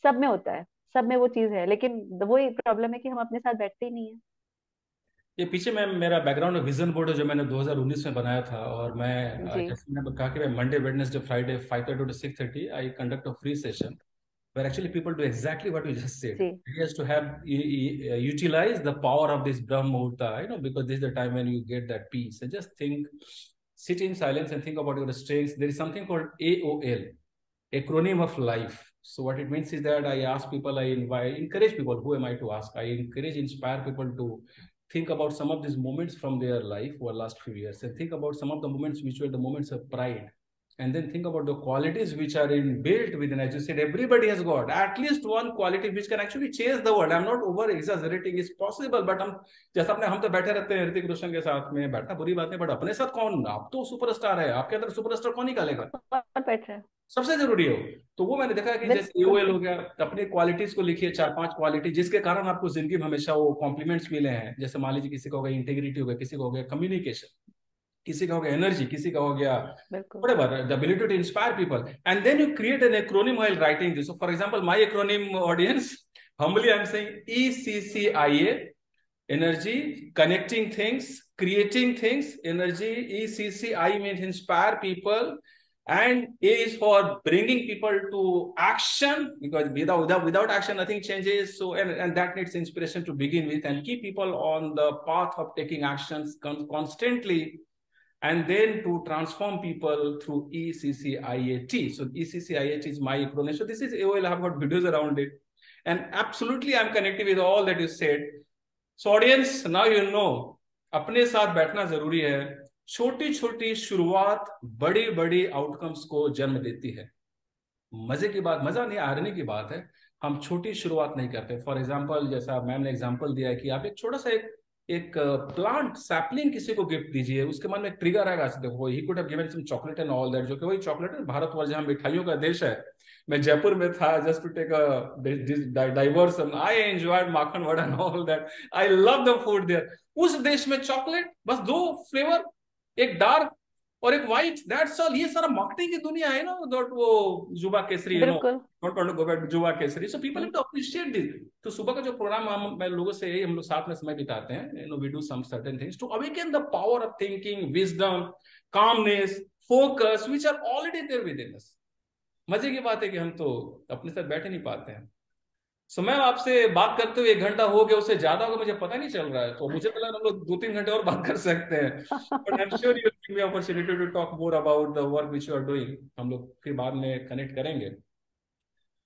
सब में होता है, सब में वो चीज है, लेकिन वही प्रॉब्लम है कि हम अपने साथ बैठते ही नहीं है। ये पीछे मैं मेरा बैकग्राउंड विजन बोर्ड है जो मैंने 2019 में बनाया था, और मैं जी। जैसे मैंने कहा कि मैं Monday Wednesday Friday 5:30 to 6:30 I conduct a free session where actually people do exactly what you just said. जी। He has to have utilize the power of this Brahm Muhurta, because this is the time when you get that peace. And just think, sit in silence and think about your strengths. There is something called AOL, acronym of life. So what it means is that I ask people, I invite, encourage people. Who am I to ask? I encourage, inspire people to think about some of these moments from their life over last few years, and think about some of the moments which were the moments of pride, and then think about the qualities which are inbuilt within. As you said, everybody has got at least one quality which can actually change the world. I'm not over exaggerating, it's possible, but हम जैसा अपने हम तो बैठे रहते हैं ऋतिक रोशन के साथ में, बैठना बुरी बात नहीं, बट अपने साथ कौन? आप तो सुपरस्टार है, आपके अंदर सुपरस्टार कौन निकालेगा? और बैठ रहे हैं। सबसे जरूरी हो। तो वो मैंने देखा कि जैसे बिल्कुल। एओएल हो गया, अपने क्वालिटीज को लिखिए, 4-5 क्वालिटी जिसके कारण आपको जिंदगी में हमेशा वो कॉम्प्लीमेंट्स मिले हैं। जैसे मान लीजिए किसी का हो गया इंटेग्रिटी, हो गया किसी का हो गया कम्युनिकेशन, किसी का हो गया एनर्जी, किसी का हो गया बिल्कुल। whatever, the ability to inspire people. And then you create an acronym while writing this. So for example, my acronym, audience, humbly I'm saying ECCIA: energy, connecting things, creating things. Energy, ECCI means inspire people, and A is for bringing people to action, because without action nothing changes. So and that needs inspiration to begin with, and keep people on the path of taking actions constantly, and then to transform people through ECCIAT. So ECCIAT is my acronym. So this is AOL. I have got videos around it, and absolutely I'm connected with all that you said. So audience, now you know, अपने साथ बैठना जरूरी है। छोटी छोटी शुरुआत बड़ी बड़ी आउटकम्स को जन्म देती है। मजे की बात, मजा नहीं, हारने की बात है। हम छोटी शुरुआत नहीं करते। फॉर एग्जाम्पल, जैसा मैम ने एग्जाम्पल दिया है कि आप एक छोटा सा एक प्लांट सैपलिंग किसी को गिफ्ट दीजिए, उसके मन में एक ट्रिगर आएगा। देखो, he could have given some chocolate and all that, जो कि वही चॉकलेट है। भारतवर्ष जहाँ मिठाइयों का देश है। मैं जयपुर में था just to take a diversion, I enjoyed makhan vada and all that, I love the food there. उस देश में चॉकलेट बस दो फ्लेवर, एक डार्क और एक व्हाइट, दैट्स ऑल। ये सारा मार्केटिंग की दुनिया है ना, डॉट वो जुबा केसरी, बिल्कुल। Not want to go back Zubaan Kesari. So people have to बिल्कुल। Appreciate this. तो सुबह का जो प्रोग्राम मैं लोगों से हम लोग साथ में समय बिताते हैं, we do some certain things to awaken the power of thinking, wisdom, calmness, focus which are already there within us. मजे की बात है कि हम तो अपने साथ बैठ नहीं पाते हैं। सो मैं आपसे बात करते हुए 1 घंटा हो गया, उससे ज्यादा होगा, मुझे पता नहीं चल रहा है। तो मुझे तो लगा हम लोग 2-3 घंटे और बात कर सकते हैं, but I am sure you give me opportunity to talk more about the work which you are doing. हम लोग फिर बाद में कनेक्ट करेंगे।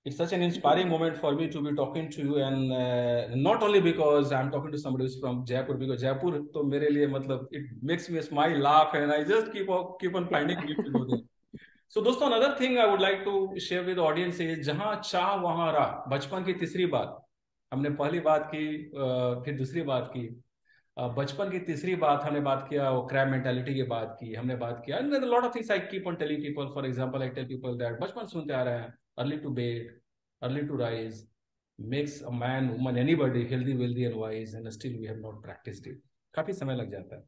It's such an inspiring moment for me to be talking to you, and not only because I'm talking to somebody who's from Jaipur, because Jaipur तो मेरे लिए मतलब it makes me smile, laugh, and I just keep on finding way to go there. So दोस्तों, another thing I would like to share with the audience is, जहाँ चाह वहाँ राह, बचपन की तीसरी बात। हमने पहली बात की, फिर दूसरी बात की, बचपन की तीसरी बात हमने बात किया, वो क्रैब मेंटालिटी की बात की हमने, बात किया and lot of things I keep on telling people. For example, I tell people that बचपन सुनते आ रहे हैं, early to bed, early to rise, makes a man, woman, anybody healthy, wealthy and wise, and still we have not practiced it. काफी समय लग जाता है।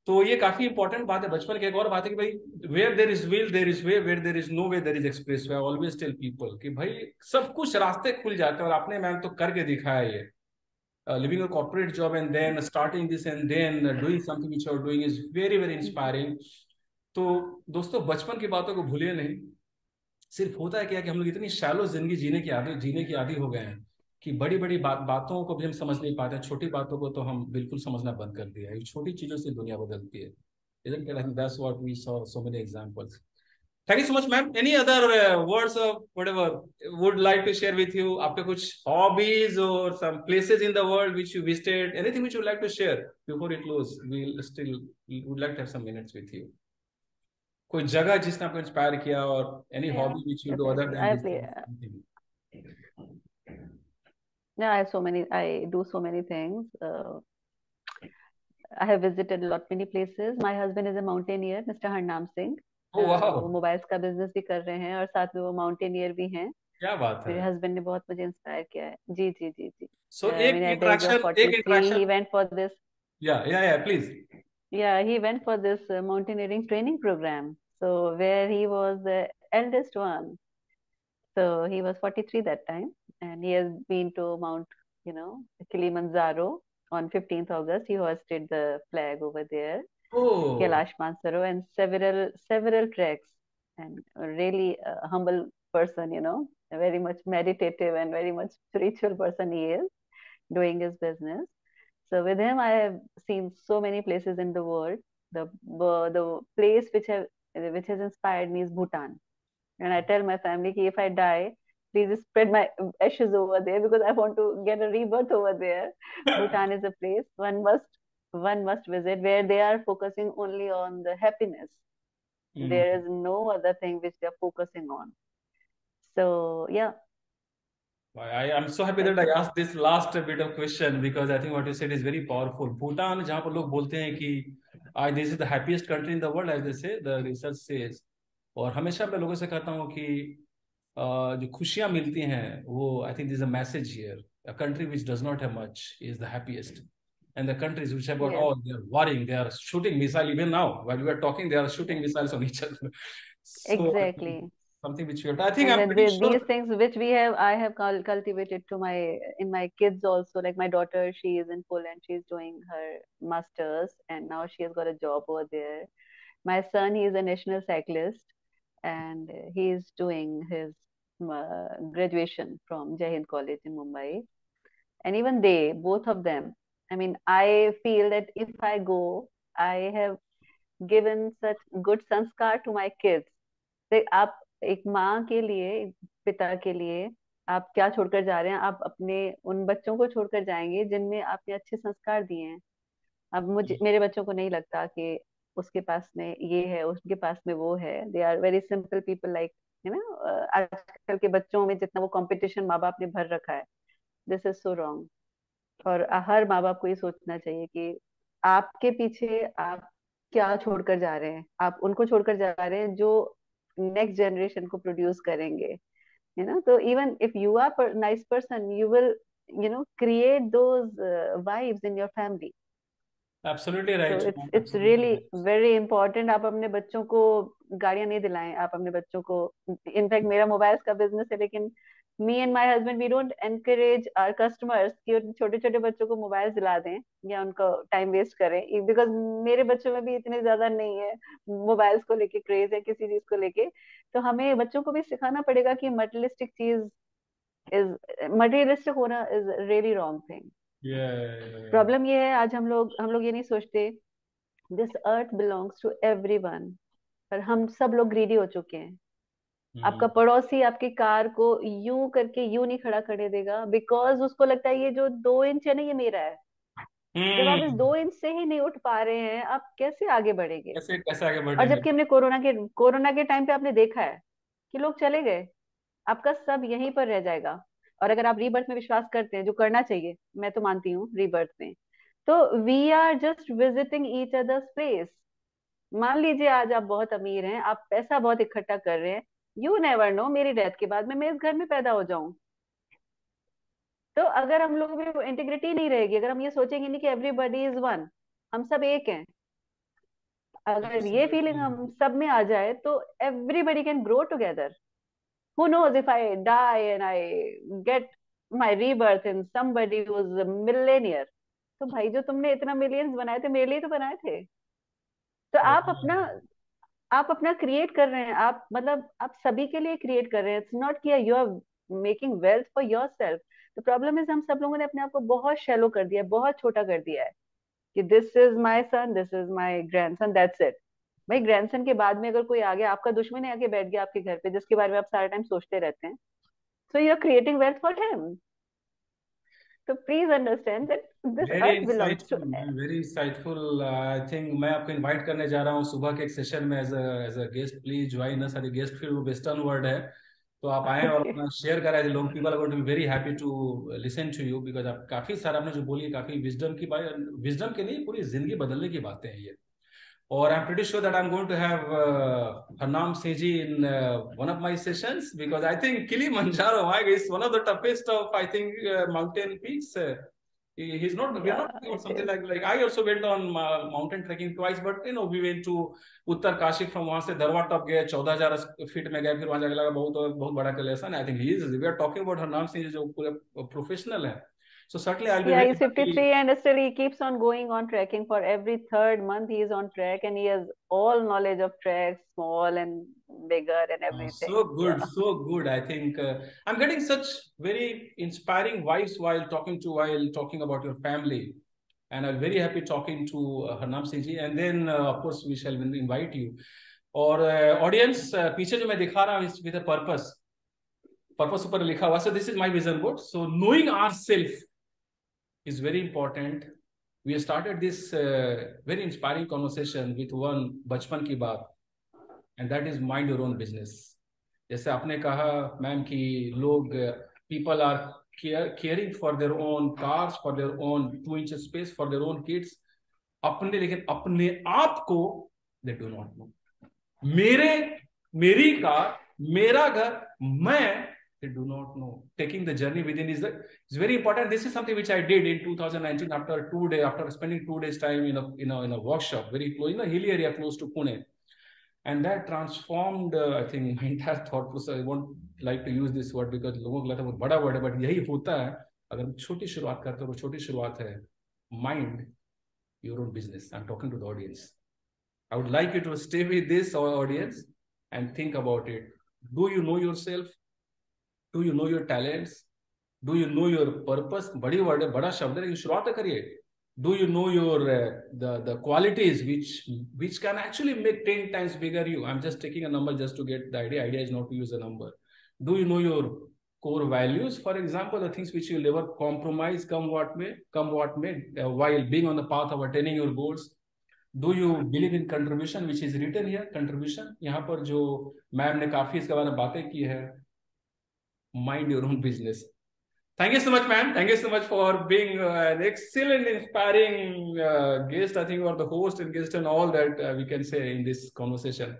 तो ये काफी इंपॉर्टेंट बात है बचपन की। एक और बात है कि भाई, where there is will there is way, where there is no way there is express way. I always tell people कि भाई सब कुछ रास्ते खुल जाते हैं, और आपने मैम तो करके दिखाया ये। Living a corporate job and then starting this and then doing something which you are doing is very very inspiring. तो दोस्तों, बचपन की बातों को भूलिए नहीं। सिर्फ होता है क्या कि हम लोग इतनी शैलो जिंदगी जीने की आदी हो गए हैं कि बड़ी बड़ी बातों को भी हम समझ नहीं पाते हैं। छोटी बातों को तो हम बिल्कुल समझना बंद कर दिया है। छोटी चीजों से दुनिया बदलती है। Isn't it? I think that's what we saw so many examples. Thank you so much, ma'am. Any other words of whatever would like to share with you? आपके कुछ hobbies or some places in the world which you visited? Anything which you would like to share before we close? We would like to have some minutes with you. कोई जगह जिसने आपको inspire किया, और any Yeah, hobby which you do other definitely. Then I this play. Thing? Yeah, I have so many. I do so many things. I have visited a lot many places. My husband is a mountaineer, Mr. Harnam Singh. ओह वाह, वो mobiles का business भी कर रहे हैं और साथ में वो माउंटेनियर भी हैं। क्या बात है। मेरे हस्बैंड ने बहुत मुझे इंस्पायर किया है। जी जी जी जी। सो I एक mean, at the age of interaction, एक 43, interaction. he went for this. या please. Yeah, he went for this mountaineering training program. So where he was the eldest one. So he was 43 that time, and he has been to Mount, Kilimanjaro on 15th August. He hoisted the flag over there, oh, Kailash Mansaro, and several treks. And a really humble person, very much meditative and very much spiritual person he is, doing his business. So with him, I have seen so many places in the world. The place which has inspired me is Bhutan. And I tell my family कि if I die, please spread my ashes over there because I want to get a rebirth over there. Bhutan is a place one must visit where they are focusing only on the happiness. There is no other thing which they are focusing on. So yeah, I'm so happy that that's I it. asked this last bit of question, because I think what you said is very powerful. Bhutan, जहाँ पर लोग बोलते हैं कि this is the happiest country in the world, as they say, the research says. और हमेशा मैं लोगों से कहता हूँ कि जो खुशियां मिलती हैं वो, I think this a message here, a country which does not have much is the happiest, and the countries which have got Yes, all, they are worrying, they are shooting missile. Even now while we are talking, they are shooting yes, missiles on each other. So I think exactly. something which we have, I think And I'm then pretty sure. these things which I have cultivated to my in my kids also. Like my daughter, she is in Poland. She's doing her masters, and now she has got a job over there. My son, he is a national cyclist, and he is doing his graduation from Jai Hind College in Mumbai. And even they, both of them. I mean, I feel that if I go, I have given such good sanskar to my kids. आप एक माँ के लिए, एक पिता के लिए आप क्या छोड़कर जा रहे हैं? आप अपने उन बच्चों को छोड़कर जाएंगे जिनमें आपने अच्छे संस्कार दिए हैं। अब मेरे बच्चों को नहीं लगता कि उसके पास में ये है, उसके पास में वो है। They are very simple people, like आजकल के बच्चों में जितना वो कंपटीशन माँ बाप ने भर रखा है, दिस इज सो रॉन्ग। और हर माँ बाप को ये सोचना चाहिए कि आपके पीछे आप क्या छोड़कर जा रहे हैं। आप उनको छोड़कर जा रहे हैं जो नेक्स्ट जनरेशन को प्रोड्यूस करेंगे। तो even if you are nice person, you will create those vibes in your family. Absolutely तो right, it's ma'am. It's Absolutely really right. Very important. आप अपने बच्चों को गाड़ियां नहीं दिलाएं, आप अपने बच्चों को, इनफैक्ट मेरा मोबाइल्स का बिजनेस है, लेकिन me and my husband we don't encourage our customers कि छोटे छोटे बच्चों को मोबाइल दिला दें या उनको टाइम वेस्ट करें, बिकॉज मेरे बच्चों में भी इतने ज्यादा नहीं है मोबाइल्स को लेके क्रेज है किसी चीज को लेके। तो हमें बच्चों को भी सिखाना पड़ेगा कि मटेरियलिस्टिक होना is really wrong thing. Yeah, yeah, yeah. Problem ये है, आज हम लोग ये नहीं सोचते this earth belongs to everyone, पर हम सब लोग ग्रीडी हो चुके हैं। आपका Hmm. पड़ोसी आपकी कार को यूं करके यूं नहीं खड़ा करने देगा, बिकॉज उसको लगता है ये जो 2 इंच है ना, ये मेरा है। जब आप इस Hmm. 2 इंच से ही नहीं उठ पा रहे हैं, आप कैसे आगे बढ़ेंगे? कैसे कैसे आगे और बढ़ेंगे? जबकि हमने कोरोना के टाइम पे आपने देखा है कि लोग चले गए, आपका सब यहीं पर रह जाएगा। और अगर आप रीबर्थ में विश्वास करते हैं, जो करना चाहिए, मैं तो मानती हूँ रीबर्थ में, तो we are just visiting each others place. मान लीजिए आज आप बहुत अमीर हैं, आप पैसा बहुत इकट्ठा कर रहे हैं, यू नेवर नो मेरी डेथ के बाद में मैं इस घर में पैदा हो जाऊं। तो अगर हम लोगों में वो इंटीग्रिटी नहीं रहेगी, अगर हम ये सोचेंगे नहीं कि एवरीबॉडी इज वन, हम सब एक हैं, अगर ये फीलिंग Absolutely. हम सब में आ जाए तो everybody can grow together. Who knows if I die and I get my rebirth in somebody who's a millionaire. तो भाई जो तुमने इतना मिलियंस बनाए थे मेरे लिए तो बनाए थे. तो Wow. आप अपना क्रिएट कर रहे हैं, आप मतलब आप सभी के लिए क्रिएट कर रहे हैं. इट्स नॉट कि you are making wealth for yourself. The problem is हम सब लोगों ने अपने आप को बहुत शैलो कर दिया है, बहुत छोटा कर दिया है कि this is my son, this is my grandson, that's it. भाई ग्रैंडसन के बाद में अगर कोई आ गया, आपका दुश्मन ही आके बैठ गया आपके घर पे जिसके बारे में आप सारा टाइम सोचते रहते हैं, so you're creating wealth for him. So please understand that this very earth belongs to. Insightful ma'am, very insightful. I think मैं आपको इनवाइट करने जा रहा हूँ सुबह के एक सेशन में as a guest. Please join us. अरे गेस्ट फिर वो वेस्टर्न वर्ड है, तो आप आए और Okay. अपना शेयर करें. लोग people are going to be very happy to listen to you, because आप काफी सारा आपने जो बोली है काफी विजडम की बात, विजडम के नहीं पूरी जिंदगी बदलने की बातें हैं ये. Or I'm pretty sure that I'm going to have Harnam Singh ji in one of my sessions, because I think Kilimanjaro, my guy, is one of the toughest of, I think, mountain peaks. He's not. We are not Yeah, talking about it something is. like I also went on mountain trekking twice, but you know we went to Uttar Kashi. From वहां से दरवा top गए 14,000 feet में गए, फिर वहां जाके लगा बहुत बहुत बड़ा कैलेसन. I think he is. We are talking about Harnam Singh जो पूरे प्रोफेशनल है. So certainly I'll be Yeah, very he's happy. 53 and still he keeps on going on trekking. For every third month he is on trek and he has all knowledge of treks, small and bigger and So everything. good, Yeah. so good. I think I'm getting such very inspiring vibes while talking about your family, and I'm very happy talking to Harnam Singh ji. And then of course we shall invite you. और audience पीछे जो मैं दिखा रहा हूँ with a purpose, purpose ऊपर लिखा हुआ. So this is my vision board. So knowing our self is very important. We started this very inspiring conversation with one बचपन की बात, and that is mind your own business. जैसे आपने कहा ma'am कि लोग people are caring for their own cars, for their own 2 inch space, for their own kids, अपने, लेकिन अपने आप को दे डू नॉट नो. मेरे, मेरी कार, मेरा घर, मैं, they do not know. Taking the journey within is very important. This is something which I did in 2019 after 2 days, after spending 2 days time in a workshop very close in a hilly area close to Pune. And that transformed I think my entire thought process. I won't like to use this word because लोगों को लगता है बहुत बड़ा word है, but यही होता है अगर हम छोटी शुरुआत करते हैं. वो छोटी शुरुआत है mind your own business. I am talking to the audience. I would like you to stay with this audience and think about it. Do you know yourself? Do you know your talents? Do you know your purpose? बड़ी word है, बड़ा शब्द है, लेकिन शुरुआत करिए. Do you know your the qualities which can actually make 10 times bigger you? I'm just taking a number just to get the idea. Idea is not to use a number. Do you know your core values? For example, the things which you'll never compromise, come what may, while being on the path of attaining your goals. Do you believe in contribution which is written here. Contribution यहाँ पर जो ma'am ने काफी इसके बारे में बातें की है. Mind your own business. Thank you so much, ma'am. Thank you so much for being an excellent, inspiring guest, I think, or the host and guest and all that we can say in this conversation.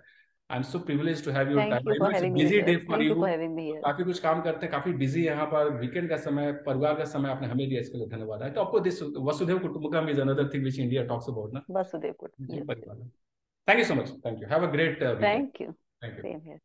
I'm so privileged to have your Thank time. you I for know it's a having me busy day here. for Thank you you. for having me here. काफी कुछ काम करते हैं, काफी busy है यहाँ पर. Weekend का समय, परिवार का समय आपने हमें दिया, इसके लिए धन्यवाद है. तो आपको दिस वसुधैव कुटुंबकम is another thing which India talks about, ना. Vasudevpur. जी Yes, yes. परिवार. Thank you so much. Thank you. Have a great weekend. Thank you. Thank you. Same here.